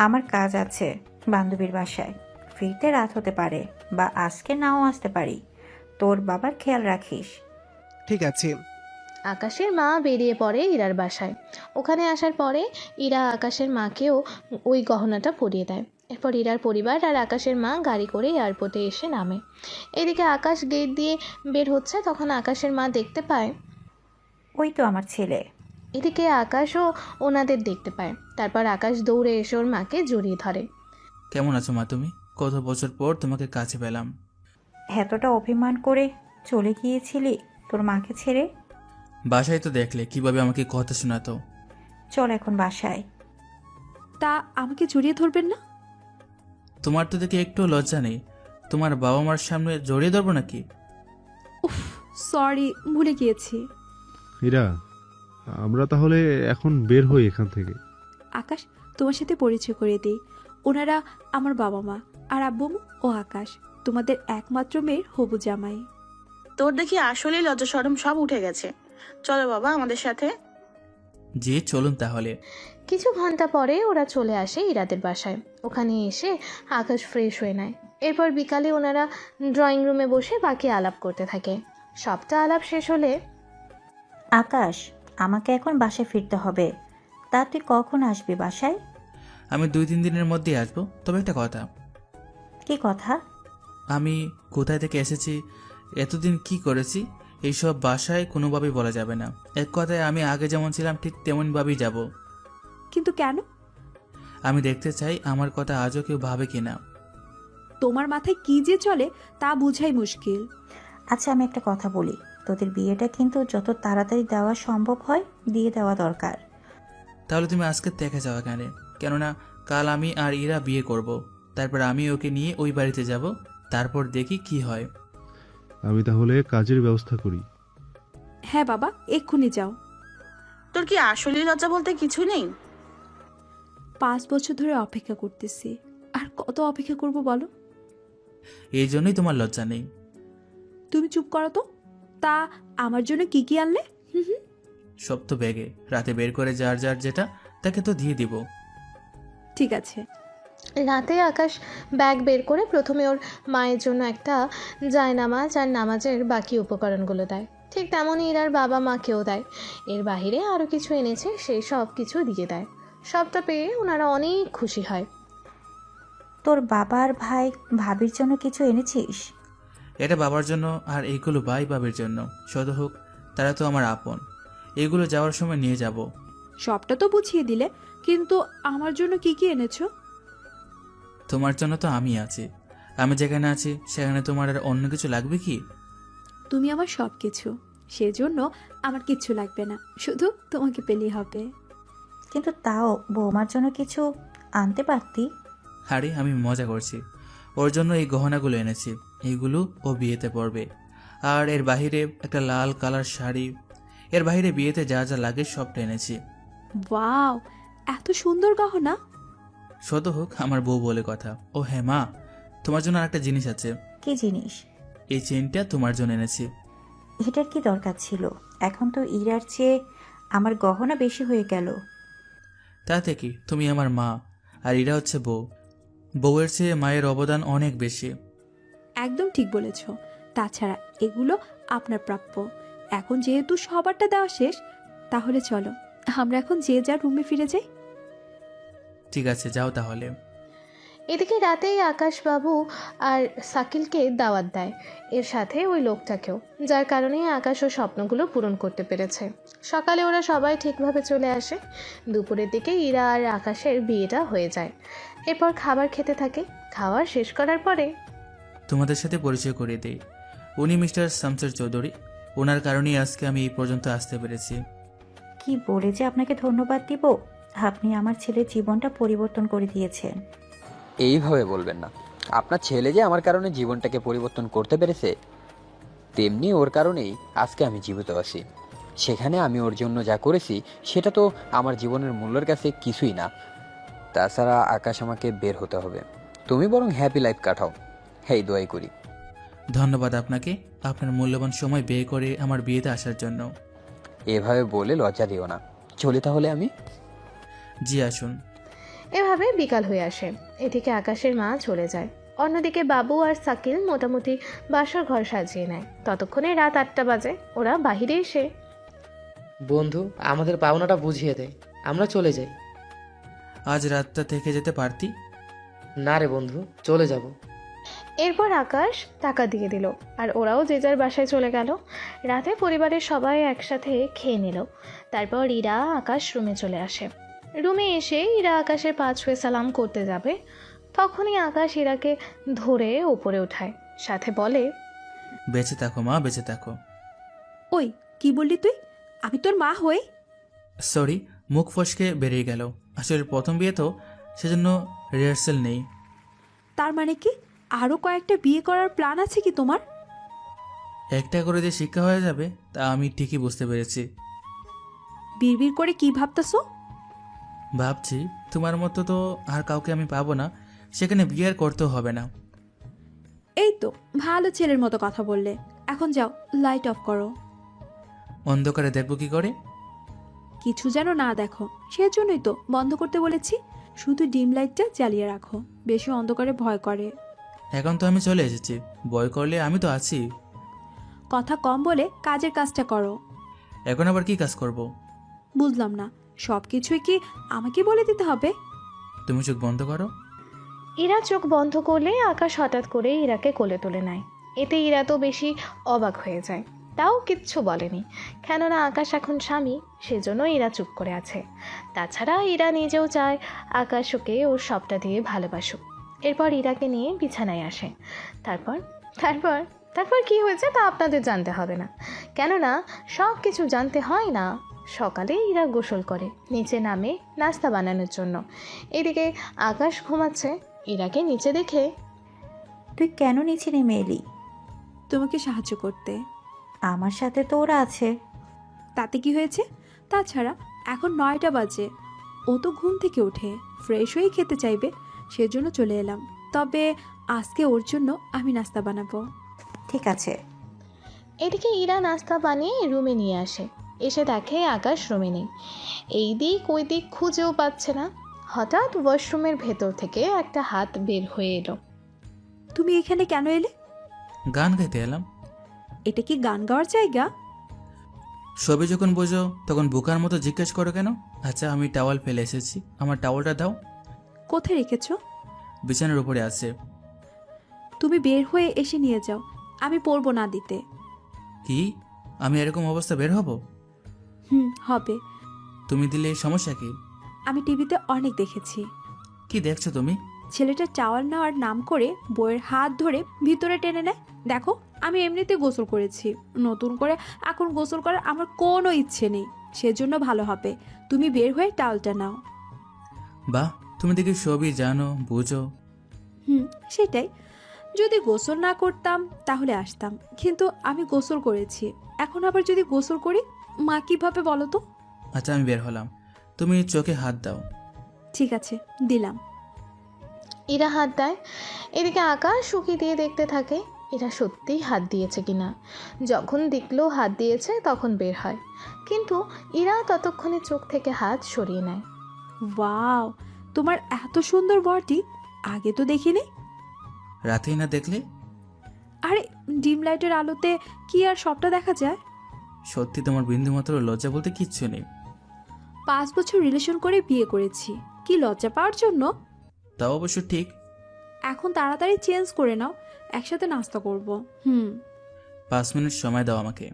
Speaker 4: আমার কাজ আছে বান্ধবীর বাসায়। ফিরতে রাত হতে পারে বা আজকে নাও আসতে পারি। তোর বাবার খেয়াল রাখিস।
Speaker 6: ঠিক আছে।
Speaker 1: আকাশের মা বেরিয়ে পড়ে ইরার বাসায়। ওখানে আসার পরে ইরা আকাশের মাকেও ওই গহনাটা পরিয়ে দেয়। এরপর ইরার পরিবার আর আকাশের মা গাড়ি করে এয়ারপোর্টে এসে নামে। এদিকে আকাশ গেট দিয়ে বের হচ্ছে, তখন আকাশের মা দেখতে পায়
Speaker 4: ওই তো আমার ছেলে।
Speaker 1: এদিকে আকাশও ওনাদের দেখতে পায়। তারপর আকাশ দৌড়ে এসে ওর মাকে জড়িয়ে ধরে।
Speaker 2: কেমন আছো মা তুমি? কত বছর পর তোমাকে কাছে পেলাম।
Speaker 4: এতটা অভিমান করে চলে গিয়েছিলি তোর মাকে ছেড়ে?
Speaker 2: বাসায় তো দেখলে কিভাবে আমাকে কথা শোনাতো।
Speaker 4: চল এখন বাসায়।
Speaker 7: তা আমাকে জড়িয়ে ধরবেন না?
Speaker 2: তোমার তো দেখে একটু লজ্জা নেই। তোমার বাবা মার সামনে জড়িয়ে ধরবো নাকি?
Speaker 7: উফ, সরি, ভুলে গিয়েছি।
Speaker 11: হীরা, আমরা তাহলে এখন বের হই এখান থেকে।
Speaker 7: আকাশ, তোমার সাথে পরিচয় করিয়ে দিই। ওনারা আমার বাবা মা, আর আব্বু ও আকাশ তোমাদের একমাত্র মেয়ের হবু জামাই।
Speaker 12: তোর দেখি আসলেই লজ্জা শরম সব উঠে গেছে। চলো বাবা আমাদের সাথে।
Speaker 2: জি চলুন তাহলে।
Speaker 1: কিছু ঘন্টা পরে ওরা চলে আসে ইরাদের বাসায়। ওখানে এসে আকাশ ফ্রেশ হয়ে নেয়। এরপর বিকালে ওনারা ড্রয়িং রুমে বসে বাকি আলাপ করতে থাকে। সবটা আলাপ শেষ হলে
Speaker 4: আকাশ, আমাকে এখন বাসায় ফিরতে হবে। তা তুই কখন আসবি বাসায়?
Speaker 2: আমি 2-3 দিনের মধ্যেই আসবো। তবে একটা কথা,
Speaker 4: কি কথা?
Speaker 2: আমি কোথায় থেকে এসেছি, এতদিন কি করেছি, এইসব বাসায় কোনোভাবেই বলা যাবে না। এক কথায় আমি আগে যেমন ছিলাম ঠিক তেমনভাবেই যাব।
Speaker 7: কিন্তু কেন?
Speaker 2: আমি দেখতে চাই আমার কথা আজও কেউ ভাবে কিনা।
Speaker 7: তোমার মাথায় কি যে চলে তা বোঝাই মুশকিল।
Speaker 4: আচ্ছা, আমি একটা কথা বলি। তোদের বিয়েটা কিন্তু যত তাড়াতাড়ি দেওয়া সম্ভব হয় দিয়ে দেওয়া দরকার।
Speaker 2: তাহলে তুমি আজকে দেখে যাওয়া কেন? কেননা কাল আমি আর ইরা বিয়ে করব। তারপর আমি ওকে নিয়ে ওই বাড়িতে যাব। তারপর দেখি কি হয়।
Speaker 11: আমি তাহলে কাজের ব্যবস্থা করি।
Speaker 7: হ্যাঁ বাবা, এক্ষুনি যাও।
Speaker 12: তোর কি আসলেই লজ্জা বলতে কিছু নেই?
Speaker 7: 5 বছর ধরে অপেক্ষা করতেছি, আর কত অপেক্ষা করব বলো?
Speaker 2: এই জন্যই তোমার লজ্জা নেই।
Speaker 7: তুমি চুপ করো তো। তা আমার জন্য কি কি আনলে?
Speaker 2: সব তো ব্যাগে, রাতে বের করে যার যার যেটা তাকে তো দিয়ে দিব।
Speaker 7: ঠিক আছে।
Speaker 1: রাতে আকাশ ব্যাগ বের করে প্রথমে ওর মায়ের জন্য একটা জায়নামাজ আর নামাজের বাকি উপকরণগুলো দেয়। ঠিক তেমনই ইরার বাবা মাকেও দেয়। এর বাইরে আরও কিছু এনেছে, সেই সব কিছু দিয়ে দেয়। সবটা পেয়ে ওনারা অনেক খুশি হয়।
Speaker 4: তোর বাবার ভাই ভাবির জন্য কিছু এনেছিস?
Speaker 2: এটা বাবার জন্য, আর এইগুলো ভাই বাবির জন্য। শত হোক তারা তো আমার আপন। এগুলো যাওয়ার সময় নিয়ে যাব।
Speaker 7: সবটা তো বুঝিয়ে দিলে, কিন্তু আমার জন্য কি কি এনেছো?
Speaker 2: তোমার জন্য তো আমি আছি। আমি যেখানে আছি সেখানে তোমার আর অন্য কিছু লাগবে কি?
Speaker 7: তুমি আমার সব কিছু, সেজন্য আমার কিচ্ছু লাগবে না, শুধু তোমাকে পেলেই হবে।
Speaker 4: কিন্তু তাও বৌমার জন্য কিছু আনতে পারতি।
Speaker 2: আরে আমি মজা করছি। ওর জন্য এই গহনাগুলো এনেছি, এইগুলো ও বিয়েতে পরবে। আর এর বাইরে একটা লাল কালার শাড়ি, এর বাইরে বিয়েতে যা যা লাগে সবটা এনেছি।
Speaker 7: ওয়াও, এত সুন্দর গহনা!
Speaker 2: শত হোক আমার বউ বলে কথা। ও হ্যাঁ মা, তোমার জন্য আরেকটা জিনিস আছে।
Speaker 4: কি জিনিস?
Speaker 2: এই চেনটা তোমার জন্য এনেছি।
Speaker 4: এটার কি দরকার ছিল? এখন তো ইরার চেয়ে আমার গহনা বেশি হয়ে গেল।
Speaker 2: তাতে কি, তুমি আমার মা আর এরা হচ্ছে বউ। বউয়ের চেয়ে মায়ের অবদান অনেক বেশি।
Speaker 7: একদম ঠিক বলেছ। তাছাড়া এগুলো আপনার প্রাপ্য। এখন যেহেতু সবারটা দেওয়া শেষ, তাহলে চলো আমরা এখন যে যার রুমে ফিরে যাই।
Speaker 2: ঠিক আছে, যাও তাহলে।
Speaker 1: এদিকে রাতেই আকাশবাবু আর সাকিলকে দাওয়াত দেয়, এর সাথে ওই লোকটাকেও, যার কারণে আকাশ ও স্বপ্নগুলো পূরণ করতে পেরেছে। সকালে ওরা সবাই ঠিকভাবে চলে আসে। দুপুরের দিকে ইরা আর আকাশের বিয়েটা হয়ে যায়। এরপর খাবার খেতে থাকে। খাওয়া শেষ করার পরে
Speaker 2: তোমাদের সাথে পরিচয় করিয়ে দিই। উনি মিস্টার শামসের চৌধুরী। ওনার কারণেই আজকে আমি এই পর্যন্ত আসতে পেরেছি।
Speaker 4: কি বলে যে আপনাকে ধন্যবাদ দিব? আপনি আমার ছেলের জীবনটা পরিবর্তন করে দিয়েছেন।
Speaker 10: এইভাবে বলবেন না। আপনার ছেলে যে আমার কারণে জীবনটাকে পরিবর্তন করতে পেরেছে, তেমনি ওর কারণেই আজকে আমি জীবিত আছি। সেখানে আমি ওর জন্য যা করেছি সেটা তো আমার জীবনের মূল্যের কাছে কিছুই না। তাছাড়া আকাশ আমাকে বের হতে হবে। তুমি বরং হ্যাপি লাইফ কাটাও, এই দোয়াই করি।
Speaker 2: ধন্যবাদ আপনাকে, আপনার মূল্যবান সময় ব্যয় করে আমার বিয়েতে আসার জন্য।
Speaker 10: এভাবে বলে লজ্জা দিও না। চলি তাহলে আমি।
Speaker 2: জি আসুন।
Speaker 1: এভাবে বিকাল হয়ে আসে। এদিকে আকাশের মা চলে যায়। অন্যদিকে বাবু আর সাকিল মোটামুটি বাসার ঘর সাজিয়ে নেয়। ততক্ষণে রাত 8টা বাজে। ওরা বাহিরে এসে
Speaker 8: বন্ধু, আমাদের পাওনাটা বুঝিয়ে দেয়, আমরা চলে যাই।
Speaker 2: আজ রাতটা থেকে যেতে পারতি।
Speaker 8: না রে বন্ধু, চলে যাব।
Speaker 1: এরপর আকাশ টাকা দিয়ে দিল আর ওরাও যে যার বাসায় চলে গেল। রাতে পরিবারের সবাই একসাথে খেয়ে নিল। তারপর ইরা আকাশ রুমে চলে আসে। রুমে এসে ইরা আকাশের পা ছুঁয়ে সালাম করতে যাবে, তখনই আকাশ ইরাকে ধরে ওপরে ওঠায়, সাথে বলে,
Speaker 2: বেঁচে থাকো মা, বেঁচে থাকো।
Speaker 7: ওই কি বললি তুই? আমি তোর মা হই?
Speaker 2: সরি, মুখ ফসকে বেরিয়ে গেল। আসলে প্রথম বিয়ে তো, সেজন্য রিহার্সেল নেই।
Speaker 7: তার মানে কি আরও কয়েকটা বিয়ে করার প্ল্যান আছে কি তোমার?
Speaker 2: একটা করে যে শিক্ষা হয়ে যাবে তা আমি ঠিকই বুঝতে পেরেছি।
Speaker 7: বিড়বিড় করে কি ভাবতেছো?
Speaker 2: ভাবছি তোমার মতো তো আর কাউকে আমি পাবো না, সেখানে বিয়ে আর করতেও হবে না।
Speaker 7: এই তো ভালো ছেলের মতো কথা বললে। এখন যাও, লাইট অফ করো।
Speaker 2: অন্ধকারে দেখবো কি করে?
Speaker 7: কিছু যেন না দেখো, সেজন্যই তো বন্ধ করতে বলেছি। শুধু ডিম লাইটটা জ্বালিয়ে রাখো, বেশি অন্ধকারে ভয় করে।
Speaker 2: এখন তো আমি চলে এসেছি, ভয় করলে আমি তো আছি।
Speaker 7: কথা কম বলে কাজের কাজটা করো।
Speaker 2: এখন আবার কি কাজ করব?
Speaker 7: বুঝলাম না, সব কিছুই কি আমাকে বলে দিতে হবে?
Speaker 2: তুমি চোখ বন্ধ করো।
Speaker 1: ইরা চোখ বন্ধ করলে আকাশ হঠাৎ করে ইরাকে কোলে তুলে নেয়। এতে ইরা তো বেশি অবাক হয়ে যায়, তাও কিচ্ছু বলেনি। কেননা আকাশ এখন স্বামী, সেজন্য ইরা চুপ করে আছে। তাছাড়া ইরা নিজেও চায় আকাশ ওকে ওর সবটা দিয়ে ভালোবাসুক। এরপর ইরাকে নিয়ে বিছানায় আসে। তারপর তারপর তারপর কি হয়েছে তা আপনাদের জানতে হবে না, কেননা সব কিছু জানতে হয় না। সকালে ইরা গোসল করে নিচে নামে নাস্তা বানানোর জন্য। এদিকে আকাশ ঘুমাচ্ছে। ইরাকে নিচে দেখে,
Speaker 4: তুই কেন নিচে নেমে এলি?
Speaker 7: তোমাকে সাহায্য করতে।
Speaker 4: আমার সাথে তো ওরা আছে।
Speaker 7: তাতে কি হয়েছে? তাছাড়া এখন 9টা বাজে, ও তো ঘুম থেকে ওঠে, ফ্রেশ হয়ে খেতে চাইবে, সেজন্য চলে এলাম। তবে আজকে ওর জন্য আমি নাস্তা বানাবো।
Speaker 4: ঠিক আছে।
Speaker 1: এদিকে ইরা নাস্তা বানিয়ে রুমে নিয়ে আসে। এসে দেখে আকাশ রুমে নেই। এই দিক ওই দিক খুঁজেও পাচ্ছে না। হঠাৎ ওয়াশরুমের ভেতর থেকে একটা হাত বের হয়ে এলো।
Speaker 7: তুমি এখানে কেন এলে?
Speaker 2: গান গাইতে এলাম।
Speaker 7: এটা কি গান গাওয়ার জায়গা?
Speaker 2: সবে যখন বোঝো তখন বোকার মতো জিজ্ঞেস করো কেন? আচ্ছা, আমি টাওয়াল ফেলে এসেছি, আমার টাওয়ালটা দাও।
Speaker 7: কোথায় রেখেছো?
Speaker 2: বিছানার উপরে আছে।
Speaker 7: তুমি বের হয়ে এসে নিয়ে যাও, আমি পরবো না দিতে।
Speaker 2: কি, আমি এরকম অবস্থা বের হব?
Speaker 7: হবে।
Speaker 2: তুমি দিলে সমস্যা কি?
Speaker 7: আমি টিভিতে অনেক দেখেছি।
Speaker 2: কি দেখছো তুমি?
Speaker 7: ছেলেটা চাওয়াল নেওয়ার নাম করে বইয়ের হাত ধরে ভিতরে টেনে নেয়। দেখো, আমি এমনিতে গোসল করেছি, নতুন করে এখন গোসল করার আমার কোনো ইচ্ছে নেই। সেজন্য ভালো হবে তুমি বের হয়ে টাওয়ালটা নাও।
Speaker 2: বাহ, তুমি দেখি সবই জানো, বুঝো।
Speaker 7: সেটাই। যদি গোসল না করতাম তাহলে আসতাম, কিন্তু আমি গোসল করেছি। এখন আবার যদি গোসল করি, মা কিভাবে বলো তো?
Speaker 2: আচ্ছা, আমি বের হলাম, তুমি চোখে হাত দাও।
Speaker 7: ঠিক আছে, দিলাম।
Speaker 1: ইরা হাত দেয়। এদিকে আকাশ শুকি দিয়ে দেখতে থাকে এরা সত্যিই হাত দিয়েছে কিনা। যখন দেখলো হাত দিয়েছে তখন বের হয়, কিন্তু ইরা ততক্ষণে চোখ থেকে হাত সরিয়ে নেয়।
Speaker 7: ওয়াও, তোমার এত সুন্দর বডি, আগে তো দেখিনি।
Speaker 2: রাতেই না দেখলে?
Speaker 7: আরে, ডিম লাইটের আলোতে কি আর সবটা দেখা যায়?
Speaker 2: সত্যি তোমার বিন্দুমাত্র লজ্জা বলতে কিচ্ছু নেই।
Speaker 7: 5 বছর রিলেশন করে বিয়ে করেছি, কি লজ্জা পাওয়ার জন্য?
Speaker 2: তাও অবশ্য ঠিক।
Speaker 7: এখন তাড়াতাড়ি চেঞ্জ করে নাও, একসাথে নাস্তা করব।
Speaker 2: 5 মিনিট সময় দাও আমাকে।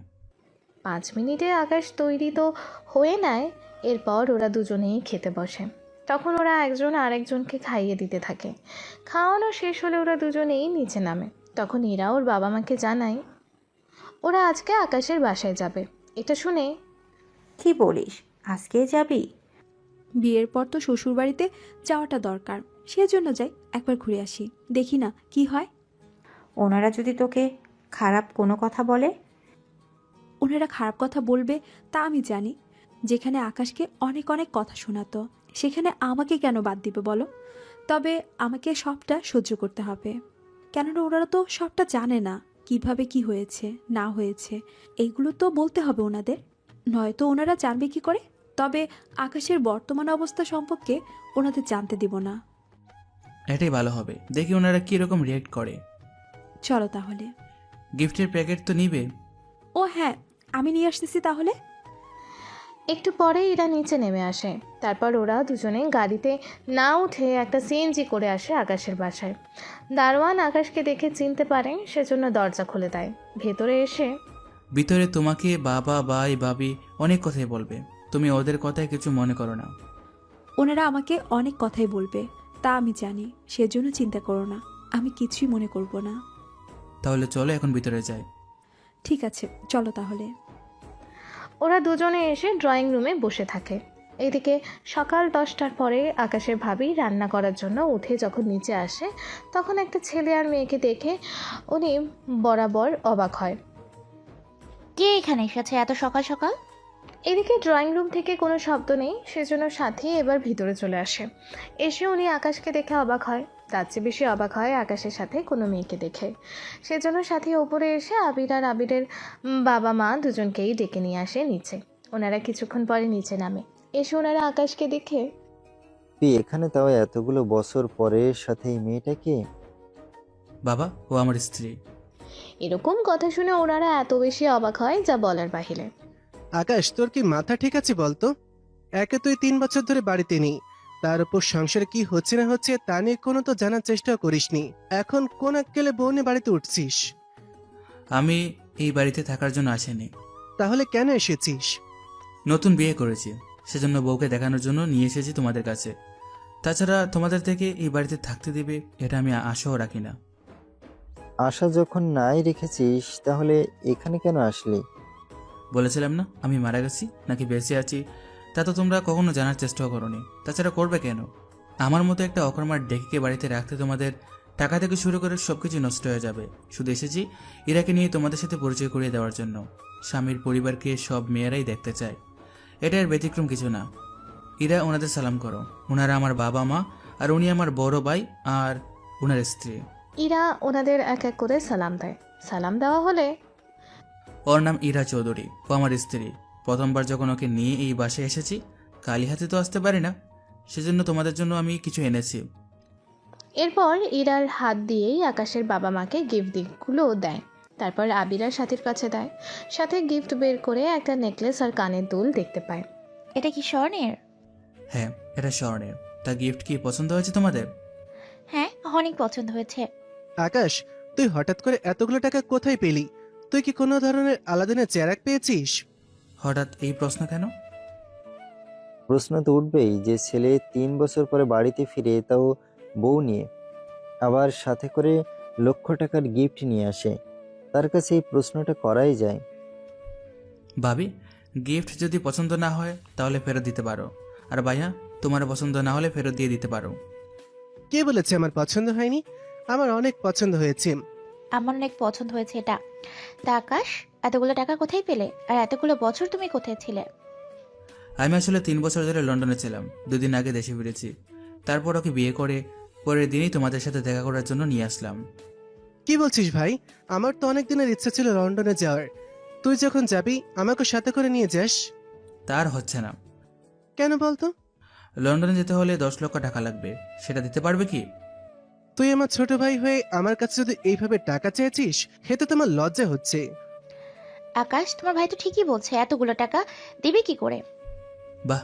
Speaker 1: 5 মিনিটে আকাশ তৈরি তো হয়ে নেয়। এরপর ওরা দুজনেই খেতে বসে। তখন ওরা একজন আরেকজনকে খাইয়ে দিতে থাকে। খাওয়ানো শেষ হলে ওরা দুজনেই নিচে নামে। তখন ইরা ওর বাবা মাকে জানায় ওরা আজকে আকাশের বাসায় যাবে। এটা শুনে,
Speaker 4: কি বলিস, আজকে যাবি?
Speaker 7: বিয়ের পর তো শ্বশুরবাড়িতে যাওয়াটা দরকার, সেজন্য যাই, একবার ঘুরে আসি, দেখি না কি হয়।
Speaker 4: ওনারা যদি তোকে খারাপ কোনো কথা বলে?
Speaker 7: ওনারা খারাপ কথা বলবে তা আমি জানি। যেখানে আকাশকে অনেক অনেক কথা শোনাতো, সেখানে আমাকে কেন বাদ দিবে বলো? তবে আমাকে সবটা সহ্য করতে হবে, কেননা ওনারা তো সবটা জানে না, কিভাবে কি হয়েছে না হয়েছে। এইগুলো তো বলতে হবে ওনাদের, নয়তো ওনারা জানবে কি করে? তবে আকাশের বর্তমান অবস্থা সম্পর্কে ওনাদের জানতে দিব না।
Speaker 2: এটাই ভালো হবে, দেখি ওনারা কীরকম রিয়েক্ট করে।
Speaker 7: চলো তাহলে।
Speaker 2: গিফটের প্যাকেট তো নিবে?
Speaker 7: ও হ্যাঁ, আমি নিয়ে আসতেছি তাহলে।
Speaker 1: একটু পরে এরা নিচে নেমে আসে। তারপর ওরা দুজনে গাড়িতে না উঠে একটা সিএনজি করে আসে আকাশের বাসায়। দারোয়ান আকাশকে দেখে চিনতে পারে, সেজন্য দরজা খুলে দেয়। ভেতরে এসে,
Speaker 2: ভিতরে তোমাকে বাবা, ভাই, ভাবি অনেক কথাই বলবে, তুমি ওদের কথায় কিছু মনে করো না।
Speaker 7: ওনারা আমাকে অনেক কথাই বলবে, তা আমি জানি, সেজন্য চিন্তা করো না, আমি কিছুই মনে করব না।
Speaker 2: তাহলে চলো এখন ভিতরে যাই।
Speaker 7: ঠিক আছে, চলো তাহলে।
Speaker 1: ওরা দুজনে এসে ড্রয়িং রুমে বসে থাকে। এদিকে সকাল 10টার পরে আকাশের ভাবি রান্না করার জন্য উঠে যখন নিচে আসে, তখন একটা ছেলে আর মেয়েকে দেখে উনি বরাবর অবাক হয়।
Speaker 3: কে এখানে এসেছে এত সকাল সকাল?
Speaker 1: এদিকে ড্রয়িং রুম থেকে কোনো শব্দ নেই, সেজন্য সাথী এবার ভিতরে চলে আসে। এসে উনি আকাশকে দেখে অবাক হয়। তার চেয়ে বেশি অবাক হয় আকাশের সাথে কোনো মেয়েকে দেখে। সেজন্য সাথী ওপরে এসে আবির আর আবিরের বাবা মা দুজনকেই ডেকে নিয়ে আসে নিচে। ওনারা কিছুক্ষণ পরে নিচে নামে। এসে ওনারা আকাশকে দেখে,
Speaker 5: এখানে তাও এতগুলো বছর পরে, সাথে এই মেয়েটা কে?
Speaker 2: বাবা, ও আমার স্ত্রী।
Speaker 1: এরকম কথা শুনে ওনারা এত বেশি অবাক হয় যা বলার বাহিরে।
Speaker 6: আকাশ, তোর কি মাথা ঠিক আছে বলতো? একে তুই 3 বছর ধরে বাড়িতে নেই, তার উপর সংসারে কি হচ্ছে না হচ্ছে তা নিয়ে কোনো তো জানার চেষ্টাও করিসনি। এখন কোন আক্কেলে বউ নিয়ে বাড়িতে উঠছিস?
Speaker 2: আমি এই বাড়িতে থাকার জন্য আসিনি।
Speaker 6: তাহলে কেন এসেছিস?
Speaker 2: নতুন বিয়ে করেছি, সেজন্য বউকে দেখানোর জন্য নিয়ে এসেছি তোমাদের কাছে। তাছাড়া তোমাদের থেকে এই বাড়িতে থাকতে দেবে এটা আমি আশাও রাখি না।
Speaker 5: আশা যখন নাই রেখেছিস, তাহলে এখানে কেন আসলি?
Speaker 2: বলেছিলাম না আমি মারা গেছি নাকি বেঁচে আছি, তা তো তোমরা কখনো জানার চেষ্টাও করোনি। তাছাড়া করবে কেন? আমার মতো একটা অকর্মার ডেকে বাড়িতে রাখতে তোমাদের টাকা থেকে শুরু করে সব কিছু নষ্ট হয়ে যাবে। শুধু এসেছি ইরাকে নিয়ে তোমাদের সাথে পরিচয় করিয়ে দেওয়ার জন্য। স্বামীর পরিবারকে সব মেয়েরাই দেখতে চায়, এটা এর ব্যতিক্রম কিছু না। ইরা ওনাদের সালাম করো, ওনারা আমার বাবা মা, আর উনি আমার বড় ভাই আর ওনার স্ত্রী।
Speaker 1: ইরা ওনাদের এক এক করে সালাম দেয়। সালাম দেওয়া হলে,
Speaker 2: ওর নাম ইরা চৌধুরী, ও আমার স্ত্রী। প্রথমবার যখন ওকে নিয়ে এই বাসায় এসেছি, কালী হাতে তো আসতে পারি না, সেজন্য তোমাদের জন্য আমি কিছু এনেছি।
Speaker 1: এরপর ইরার হাত দিয়েই আকাশের বাবা মাকে গিফটগুলো দেয়। তারপর আবিরার সাথীর কাছে দেয়। সাথে গিফট বের করে একটা নেকলেস আর কানের দুল দেখতে পায়।
Speaker 3: এটা কি স্বর্ণের?
Speaker 2: হ্যাঁ, এটা স্বর্ণের। তা গিফট কি পছন্দ হয়েছে তোমাদের?
Speaker 3: হ্যাঁ, অনেক পছন্দ হয়েছে।
Speaker 6: আকাশ, তুই হঠাৎ করে এতগুলো টাকা কোথায় পেলি? তুই কি কোনো ধরনের আলাদিনের চেরাক পেয়েছিস?
Speaker 2: হঠাৎ এই প্রশ্ন কেন?
Speaker 5: প্রশ্ন তো উঠবেই যে ছেলে 3 বছর পরে বাড়িতে ফিরে, তাও বউ নিয়ে, আবার সাথে করে লক্ষ টাকার গিফট নিয়ে আসে। তার কাছে এই প্রশ্নটা করাই যায়।
Speaker 2: ভাবি, গিফট যদি পছন্দ না হয় তাহলে ফেরত দিতে পারো, আর ভাইয়া তোমার পছন্দ না হলে ফেরত দিয়ে দিতে পারো।
Speaker 6: কে বলেছে আমার পছন্দ হয়নি? আমার অনেক পছন্দ হয়েছে।
Speaker 3: আমার অনেক পছন্দ হয়েছে এটা। তা আকাশ, এতগুলো টাকা কোথায় পেলে? আর এতগুলো বছর তুমি কোথায় ছিলে?
Speaker 2: আমি আসলে 3 বছর ধরে লন্ডনে ছিলাম, 2 দিন আগে দেশে ফিরেছি। তারপর ওকে বিয়ে করে পরের দিনই তোমাদের সাথে দেখা করার জন্য নিয়ে আসলাম।
Speaker 6: কি বলছিস ভাই? আমার তো অনেক দিনের ইচ্ছা ছিল লন্ডনে যাওয়ার। তুই যখন যাবি আমাকে সাথে করে নিয়ে যাস।
Speaker 2: তার হচ্ছে না।
Speaker 6: কেন বলতো?
Speaker 2: লন্ডনে যেতে হলে 10 লক্ষ টাকা লাগবে, সেটা দিতে পারবে কি?
Speaker 6: তুই আমার ছোট ভাই হয়ে আমার কাছে যদি এইভাবে টাকা চেয়েছিস, হেতে তোমার লজ্জা হচ্ছে।
Speaker 3: আকাশ, তোমার ভাই তো ঠিকই বলছে, এতগুলো টাকা দিবে কি করে?
Speaker 2: বাহ,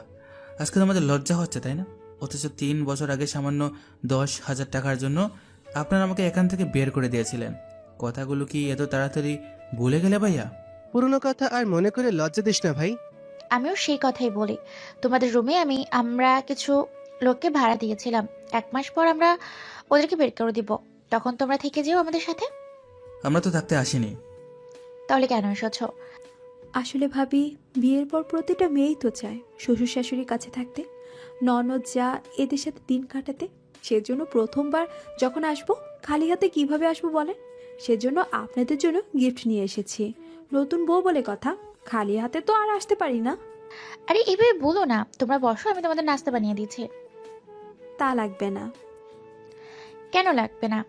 Speaker 2: আজকে তোমাদের লজ্জা হচ্ছে তাই না? অথচ 3 বছর আগে সামান্য 10,000 টাকার জন্য আপনারা আমাকে এখান থেকে বের করে দিয়েছিলেন। কথাগুলো কি এত তাড়াতাড়ি ভুলে গেলে ভাইয়া?
Speaker 6: পুরনো কথা আর মনে করে লজ্জা দিস না ভাই।
Speaker 3: আমিও সেই কথাই বলি। তোমাদের রুমে আমরা কিছু লোককে ভাড়া দিয়েছিলাম। 1 মাস পর আমরা ওদেরকে বের করে দিব। তখন তোমরা থেকে যেও আমাদের সাথে।
Speaker 2: আমরা তো থাকতে আসিনি।
Speaker 3: তাহলে কেন এসেছ?
Speaker 7: আসলে ভাবি, বিয়ের পর প্রতিটা মেয়েই তো চায় শ্বশুর শাশুড়ির কাছে থাকতে, ননদ যা এদের সাথে দিন কাটাতে। সেজন্য প্রথমবার যখন আসবো, খালি হাতে কিভাবে আসবো বলেন? সেজন্য আপনাদের জন্য গিফট নিয়ে এসেছি। নতুন বউ বলে কথা, খালি হাতে তো আর আসতে পারি না।
Speaker 3: আরে এভাবে বলো না, তোমরা বসো, আমি তোমাদের নাস্তা বানিয়ে দিচ্ছি।
Speaker 7: তা লাগবে না।
Speaker 3: কেন লাগবে না?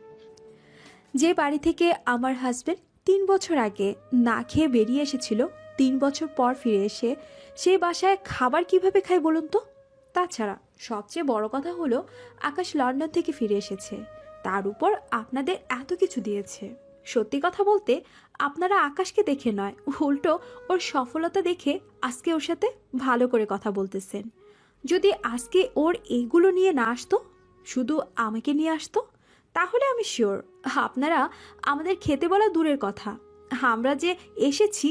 Speaker 7: যে বাড়ি থেকে আমার হাজবেন্ড 3 বছর আগে না খেয়ে বেরিয়ে এসেছিল, 3 বছর পর ফিরে এসে সেই বাসায় খাবার কিভাবে খায় বলুন তো? তাছাড়া সবচেয়ে বড় কথা হলো, আকাশ লন্ডন থেকে ফিরে এসেছে, তার উপর আপনাদের এত কিছু দিয়েছে। সত্যি কথা বলতে, আপনারা আকাশকে দেখে নয়, উল্টো ওর সফলতা দেখে আজকে ওর সাথে ভালো করে কথা বলতেছেন। যদি আজকে ওর এইগুলো নিয়ে না আসতো, শুধু আমাকে নিয়ে আসতো, তাহলে আমি শিওর আপনারা আমাদের খেতে বলা দূরের কথা, আমরা যে এসেছি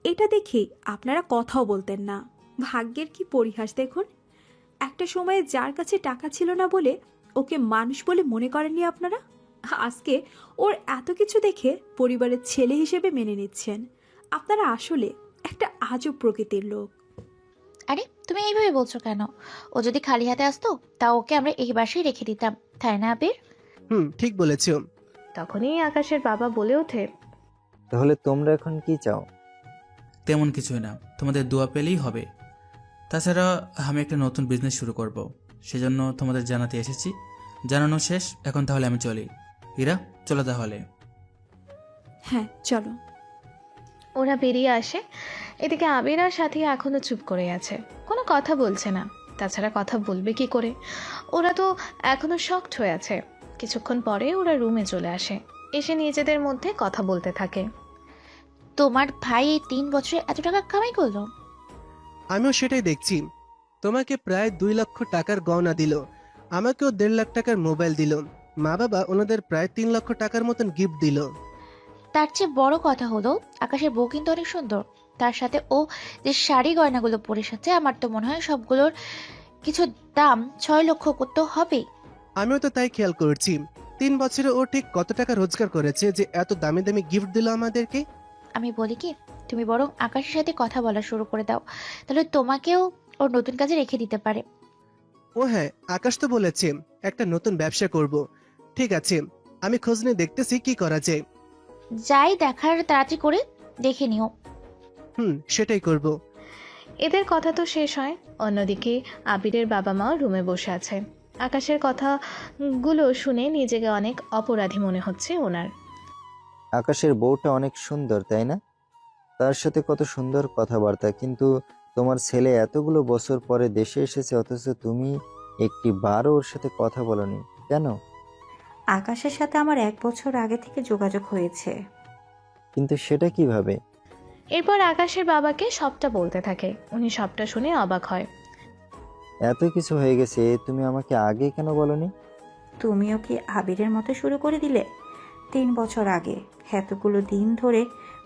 Speaker 7: এটা দেখেই আপনারা কথাও বলতেন না। ভাগ্যের কি পরিহাস দেখুন। একটা সময়ে যার কাছে টাকা ছিল না বলে ওকে মানুষ বলে মনে করেননি আপনারা, আজকে ওর এত কিছু দেখে পরিবারের ছেলে হিসেবে মেনে নিচ্ছেন। আপনারা আসলে একটা আজব প্রকৃতির লোক।
Speaker 3: আরে তুমি এইভাবে বলছো কেন? ও যদি খালি হাতে আসতো, তা ওকে আমরা এই বাসায় রেখে দিতাম, তাই না আবির?
Speaker 6: ঠিক বলেছো।
Speaker 1: তখনই আকাশের বাবা বলে ওঠে,
Speaker 5: তাহলে তোমরা এখন কি চাও?
Speaker 2: তেমন কিছুই না, তোমাদের দোয়া পেলেই হবে। তাছাড়া আমি একটা নতুন বিজনেস শুরু করব, সেজন্য তোমাদের জানাতে এসেছি। জানানো শেষ, এখন তাহলে আমি চলি। ইরা, চলো তাহলে।
Speaker 7: হ্যাঁ চলো।
Speaker 1: ওরা বেরিয়ে আসে। এদিকে আবির আর সাথী এখনো চুপ করে আছে, কোনো কথা বলছে না। তাছাড়া কথা বলবে কি করে? ওরা তো এখনো শকড হয়ে আছে। কিছুক্ষণ পরে ওরা রুমে চলে আসে, এসে নিজেদের মধ্যে কথা বলতে থাকে।
Speaker 3: তোমার ভাই এই 3 বছরে এত টাকা কামাই করলো?
Speaker 6: আমিও সেটাই দেখছি। তোমাকে প্রায় 2 লক্ষ টাকার গয়না দিল, আমাকেও 1.5 লাখ টাকার মোবাইল দিল, মা বাবা ওনাদের প্রায় 3 লক্ষ টাকার মতন গিফট দিল।
Speaker 3: তার চেয়ে বড় কথা হলো, আকাশের বউ কিন্তু অনেক সুন্দর। তার সাথে ও যে শাড়ি গয়নাগুলো পরে এসেছে, আমার তো মনে হয় সবগুলোর কিছু দাম 6 লক্ষ করতে হবে।
Speaker 6: আমিও তো তাই খেয়াল করছি। 3 বছরে ও ঠিক কত টাকা রোজগার করেছে যে এত দামি দামি গিফট দিল আমাদেরকে?
Speaker 3: আমি বলি কি, তুমি বরং আকাশের সাথে কথা বলা শুরু করে দাও, তাহলে তোমাকেও ওর নতুন কাজে রেখে দিতে পারে।
Speaker 6: ও হ্যাঁ, আকাশ তো বলেছে একটা নতুন ব্যবসা করব। ঠিক আছে, আমি খোঁজ নিয়ে দেখতেছি কি করা যায়।
Speaker 3: যাই দেখার তাড়াতাড়ি করে দেখে নিও।
Speaker 6: সেটাই করব।
Speaker 1: এদের কথা তো শেষ হয়, অন্যদিকে আবিরের বাবা মা রুমে বসে আছে। আকাশের কথাগুলো শুনে নিজেকে অনেক অপরাধী মনে হচ্ছে ওনার।
Speaker 5: আকাশের বউটা অনেক সুন্দর, তাই না? তার সাথে কত সুন্দর কথাবার্তা, কিন্তু তোমার ছেলে এতগুলো বছর পরে দেশে এসেছে, অথচ তুমি একটি বারও ওর সাথে কথা বলনি কেন?
Speaker 4: আকাশের সাথে আমার 1 বছর আগে থেকে যোগাযোগ হয়েছে।
Speaker 5: কিন্তু সেটা কিভাবে?
Speaker 1: এরপর আকাশের বাবাকে সবটা বলতে থাকে। উনি সবটা শুনে অবাক হয়।
Speaker 5: এত কিছু হয়ে গেছে, তুমি আমাকে আগে কেন বলনি?
Speaker 4: তুমিও কি আবিরের মতো শুরু করে দিলে? 3 বছর আগে এতগুলো দিন ধরে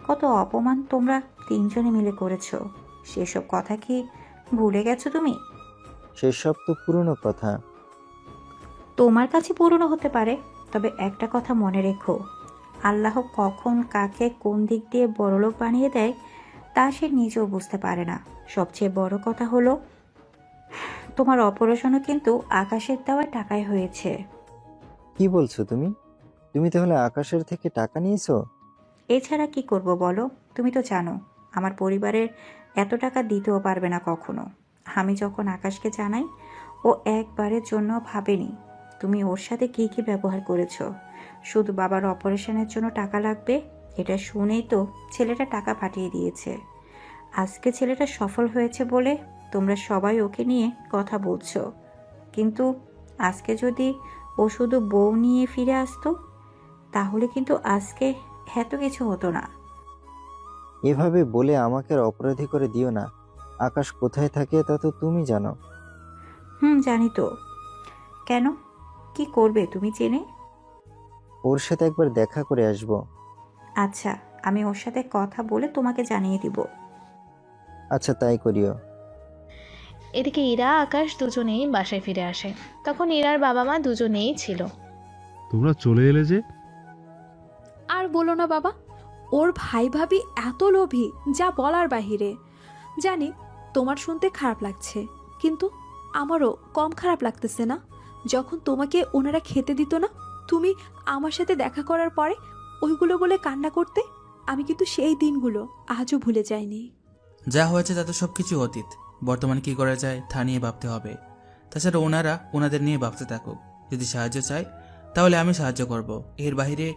Speaker 4: কত অপমান তোমরা 3 জনে মিলে করেছো, সেসব কথা কি ভুলে গেছো তুমি?
Speaker 5: সেসব তো পুরনো কথা।
Speaker 4: তোমার কাছে পুরনো হতে পারে, তবে একটা কথা মনে রেখো, আল্লাহ কখন কাকে কোন দিক দিয়ে বড়লোক বানিয়ে দেয় তা সে নিজেও বুঝতে পারে না। সবচেয়ে বড় কথা হলো, তোমার অপারেশনও কিন্তু আকাশের দেওয়া টাকায় হয়েছে।
Speaker 5: কি বলছো তুমি? তুমি তাহলে আকাশের থেকে টাকা নিয়েছো?
Speaker 4: এছাড়া কি করব বলো? তুমি তো জানো আমার পরিবারের এত টাকা দিতেও পারবে না কখনো। আমি যখন আকাশকে জানাই, ও একবারের জন্য ভাবেনি তুমি ওর সাথে কি কি ব্যবহার করেছো। শুধু বাবার অপারেশনের জন্য টাকা লাগবে, এটা শুনেই তো ছেলেটা টাকা পাঠিয়ে দিয়েছে। আজকে ছেলেটা সফল হয়েছে বলে তোমরা সবাই ওকে নিয়ে কথা বলছো, কিন্তু আজকে যদি ও শুধু বউ নিয়ে ফিরে আসতো তাহলে কিন্তু আজকে এত কিছু হতো না।
Speaker 5: এভাবে বলে আমাকে আর অপরাধী করে দিও না। আকাশ কোথায় থাকে তা তো তুমি জানো।
Speaker 4: জানি তো। কেন, কি করবে তুমি জেনে?
Speaker 5: ওর সাথে একবার দেখা করে আসবো।
Speaker 4: আচ্ছা, আমি ওর সাথে কথা বলে তোমাকে জানিয়ে দিব।
Speaker 5: আচ্ছা, তাই করিও।
Speaker 1: এদিকে ইরা আকাশ দুজনেই বাসায় ফিরে আসে। তখন ইরার বাবা মা দুজনেই ছিল।
Speaker 11: তোমরা চলে এলে যে?
Speaker 7: আর বলো না বাবা, ওর ভাই ভাবি এত লোভী যা বলার বাহিরে। জানি তোমার শুনতে খারাপ লাগছে, কিন্তু আমারও কম খারাপ লাগতেছে না যখন তোমাকে ওনারা খেতে দিত না, তুমি আমার সাথে দেখা করার পরে ওইগুলো বলে কান্না করতে। আমি কিন্তু সেই দিনগুলো আজও ভুলে যাইনি।
Speaker 2: যা হয়েছে তা তো সব কিছু অতীত। বর্তমানে কি করা যায় তা নিয়ে ভাবতে হবে। তাছাড়া ওনারা ওনাদের নিয়ে ভাবতে থাকুক। যদি সাহায্য চাই তাহলে আমি সাহায্য করব। এর বাইরে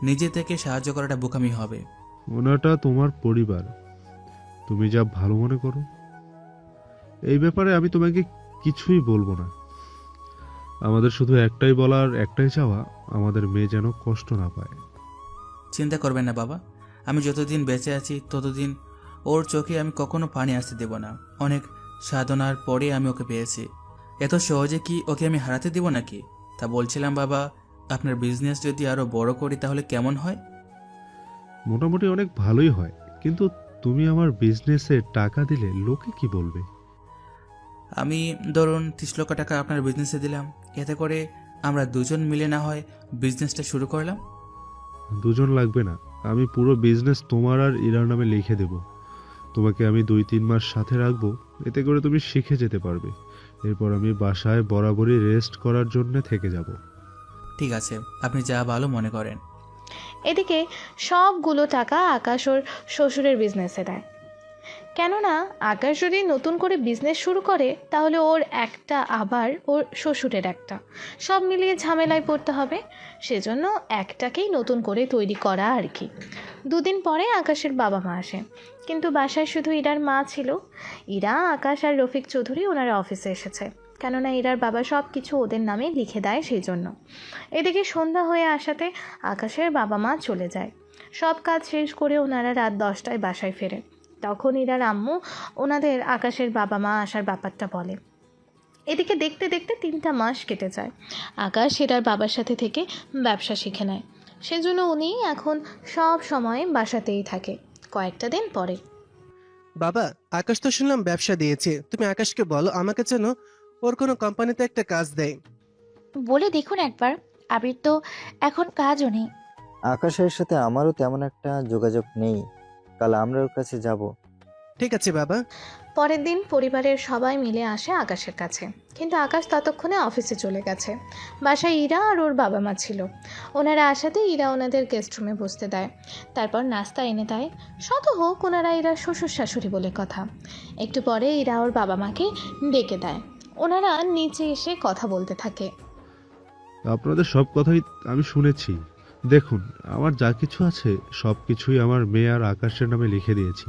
Speaker 2: নিজে থেকে সাহায্য করাটা বোকামি হবে।
Speaker 11: ওনাটা তোমার পরিবার, তুমি যা ভালো মনে করো। এই ব্যাপারে আমি তোমাকে কিছুই বলবো না। আমাদের শুধু একটাই বলার, একটাই চাওয়া, আমাদের মেয়ে যেন কষ্ট না পায়।
Speaker 2: চিন্তা করবেন না বাবা, আমি যতদিন বেঁচে আছি ততদিন ওর চোখে আমি কখনো পানি আসতে দেব না। অনেক সাধনার পরে আমি ওকে পেয়েছি। এত সহজে কি ওকে আমি হারাতে দেব নাকি? তা বলছিলাম বাবা, আপনার বিজনেস যদি আরো বড় করি তাহলে কেমন হয়?
Speaker 11: মোটামুটি অনেক ভালোই হয়, কিন্তু তুমি আমার বিজনেসে টাকা দিলে লোকে কি বলবে?
Speaker 2: আমি ধরুন 30 লক্ষ টাকা আপনার বিজনেসে দিলাম, এতে করে আমরা দুজন মিলে না হয় বিজনেসটা শুরু করলাম।
Speaker 11: দুজন লাগবে না, আমি পুরো বিজনেস তোমার আর ইরার নামে লিখে দেব। তোমাকে আমি 2-3 মাস সাথে রাখবো, এতে করে তুমি শিখে যেতে পারবে। এরপর আমি বাসায় বরাবরই রেস্ট করার জন্য থেকে যাব।
Speaker 2: ঠিক আছে, আপনি যা ভালো মনে করেন।
Speaker 1: এদিকে সবগুলো টাকা আকাশ ওর শ্বশুরের বিজনেসে দেয়। কেননা আকাশ যদি নতুন করে বিজনেস শুরু করে তাহলে ওর একটা আবার ওর শ্বশুরের একটা, সব মিলিয়ে ঝামেলায় পড়তে হবে। সেজন্য একটাকেই নতুন করে তৈরি করা আর কি। দুদিন পরে আকাশের বাবা মা আসে, কিন্তু বাসায় শুধু ইরার মা ছিল। ইরা, আকাশ আর রফিক চৌধুরী ওনারা অফিসে এসেছে, কেননা ইরার বাবা সব কিছু ওদের নামে লিখে দেয় সেই জন্য। এদিকে সন্ধ্যা হয়ে আসাতে আকাশের বাবা মা চলে যায়। সব কাজ শেষ করে ওনারা রাত 10টায় বাসায় ফেরে। তখন ইরার আম্মু ওনাদের আকাশের বাবা মা আসার ব্যাপারটা বলে। এদিকে দেখতে দেখতে 3টা মাস কেটে যায়। আকাশ ইরার বাবার সাথে থেকে ব্যবসা শিখে নেয়, সেজন্য উনি এখন সব সময় বাসাতেই থাকে। কয়েকটা দিন পরে,
Speaker 6: বাবা, আকাশ তো শুনলাম ব্যবসা দিয়েছে। তুমি আকাশকে বলো আমাকে যেন ওর কোনো কোম্পানিতে একটা কাজ দেয়।
Speaker 3: বলে দেখুন একবার, আবির তো এখন কাজও নেই।
Speaker 5: আকাশের সাথে আমারও তেমন একটা যোগাযোগ নেই। কাল আমরা ওর কাছে যাব।
Speaker 6: ঠিক আছে বাবা।
Speaker 1: পরের দিন পরিবারের সবাই মিলে আসে আকাশের কাছে, কিন্তু আকাশ ততক্ষণে অফিসে চলে গেছে। বাসায় ইরা আর ওর বাবা মা ছিল। ওনারা আসাতে ইরা ওনাদের গেস্ট রুমে বসতে দেয়, তারপর নাস্তা এনে দেয়। শত হোক ওনারা ইরা শ্বশুর শাশুড়ি বলে কথা। একটু পরে ইরা ওর বাবা মাকে ডেকে দেয়। ওনারা নিচে এসে কথা বলতে থাকে।
Speaker 11: আপনাদের সব কথাই আমি শুনেছি। দেখুন, আমার যা কিছু আছে সব কিছুই আমার মেয়ে আর আকাশের নামে লিখে দিয়েছি।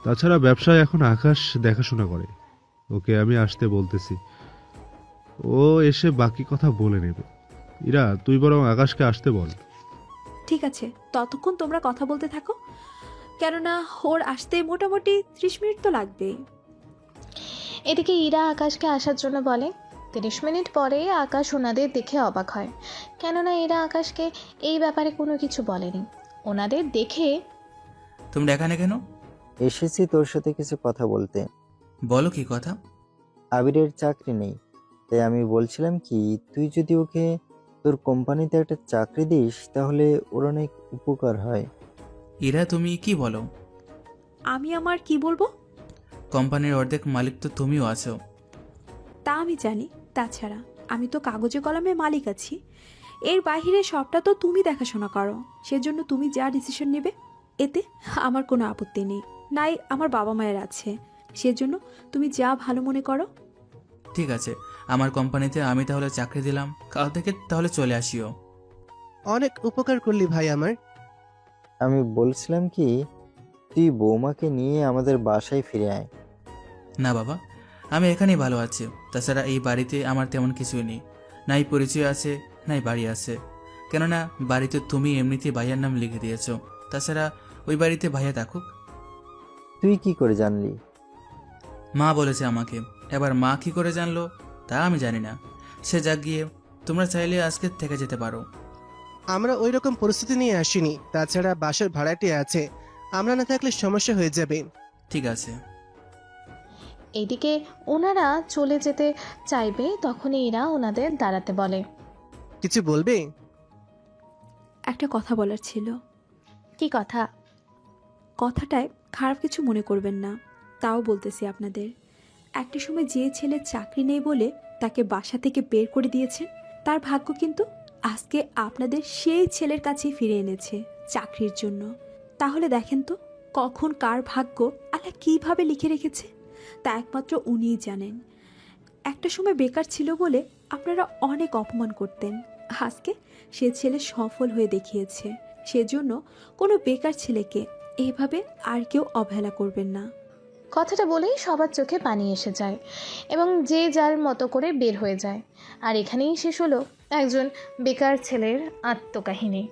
Speaker 11: তাছাড়া ব্যবসায় এখন আকাশ দেখাশোনা করে। ওকে আমি আসতে বলতেছি, ও এসে বাকি কথা বলে নেবে। ইরা, তুই বরং আকাশকে আসতে বল।
Speaker 7: ঠিক আছে, ততক্ষণ তোমরা কথা বলতে থাকো, কেননা ওর আসতে মোটামুটি 30 মিনিট তো লাগবেই।
Speaker 1: এদিকে ইরা আকাশকে আসার জন্য বলে। 30 মিনিট পরে আকাশ ওনাদের দেখে অবাক হয়, কেননা এরা আকাশকে এই ব্যাপারে কোনো কিছু বলেনি। ওনাদের দেখে,
Speaker 2: তোমরা এখানে কেন?
Speaker 5: এসেছি তোর সাথে কিছু কথা বলতে।
Speaker 2: বলো কি কথা?
Speaker 5: আবিরের চাকরি নেই, তাই আমি বলছিলাম কি, তুই যদি ওকে তোর কোম্পানিতে একটা চাকরি দিস তাহলে ওর অনেক উপকার হয়।
Speaker 2: ইরা, তুমি কি বলো?
Speaker 7: আমি আমার কি বলবো?
Speaker 2: কোম্পানির অর্ধেক মালিক তো তুমিও আছো।
Speaker 7: তা আমি জানি, তাছাড়া আমি তো কাগজে কলমে মালিক আছি। এর বাইরে সবটা তো তুমি দেখাশোনা করো, সেজন্য তুমি যা ডিসিশন নেবে এতে আমার কোনো আপত্তি নেই। নাই আমার বাবা মায়ের আছে, সেজন্য তুমি যা ভালো মনে করো।
Speaker 2: ঠিক আছে, আমার কোম্পানিতে আমি তাহলে চাকরি দিলাম, কাল থেকে তাহলে চলে আসিও।
Speaker 6: অনেক উপকার করলি ভাই আমার।
Speaker 5: আমি বলছিলাম কি, তুই বৌমাকে নিয়ে আমাদের বাসায় ফিরে আয়।
Speaker 2: না বাবা, আমি এখানেই ভালো আছি। তাছাড়া এই বাড়িতে আমার তেমন কিছুই নেই, নাই পরিচয় আছে নাই বাড়ি আছে। কেননা বাড়িতে তুমি এমনিতেই ভাইয়ার নাম লিখে দিয়েছো। তাছাড়া ওই বাড়িতে ভাইয়া থাকুক।
Speaker 5: তুই কি করে জানলি?
Speaker 2: মা বলেছে আমাকে। এবার মা কি করে জানলো তা আমি জানি না। সে যাক গিয়ে, তোমরা চাইলে আজকে থেকে যেতে পারো।
Speaker 6: আমরা ওই রকম পরিস্থিতি নিয়ে আসিনি, তাছাড়া বাসার ভাড়াটি আছে, আমরা না থাকলে সমস্যা হয়ে যাবে।
Speaker 2: ঠিক আছে।
Speaker 1: এদিকে ওনারা চলে যেতে চাইবে, তখনই এরা ওনাদের দাঁড়াতে বলে।
Speaker 6: কিছু বলবে?
Speaker 7: একটা কথা বলার ছিল।
Speaker 3: কি কথা?
Speaker 7: কথাটায় খারাপ কিছু মনে করবেন না, তাও বলতেছি আপনাদের। একটা সময় যে ছেলে চাকরি নেই বলে তাকে বাসা থেকে বের করে দিয়েছেন, তার ভাগ্য কিন্তু আজকে আপনাদের সেই ছেলের কাছেই ফিরে এনেছে চাকরির জন্য। তাহলে দেখেন তো কখন কার ভাগ্য আল্লাহ কীভাবে লিখে রেখেছে, তা একমাত্র উনিই জানেন। একটা সময় বেকার ছিল বলে আপনারা অনেক অপমান করতেন, আজকে সে ছেলে সফল হয়ে দেখিয়েছে। সেজন্য কোনো বেকার ছেলেকে এইভাবে আর কেউ অবহেলা করবেন না।
Speaker 1: কথাটা বলেই সবার চোখে পানি এসে যায় এবং যে যার মতো করে বের হয়ে যায়। আর এখানেই শেষ হলো একজন বেকার ছেলের আত্মকাহিনী।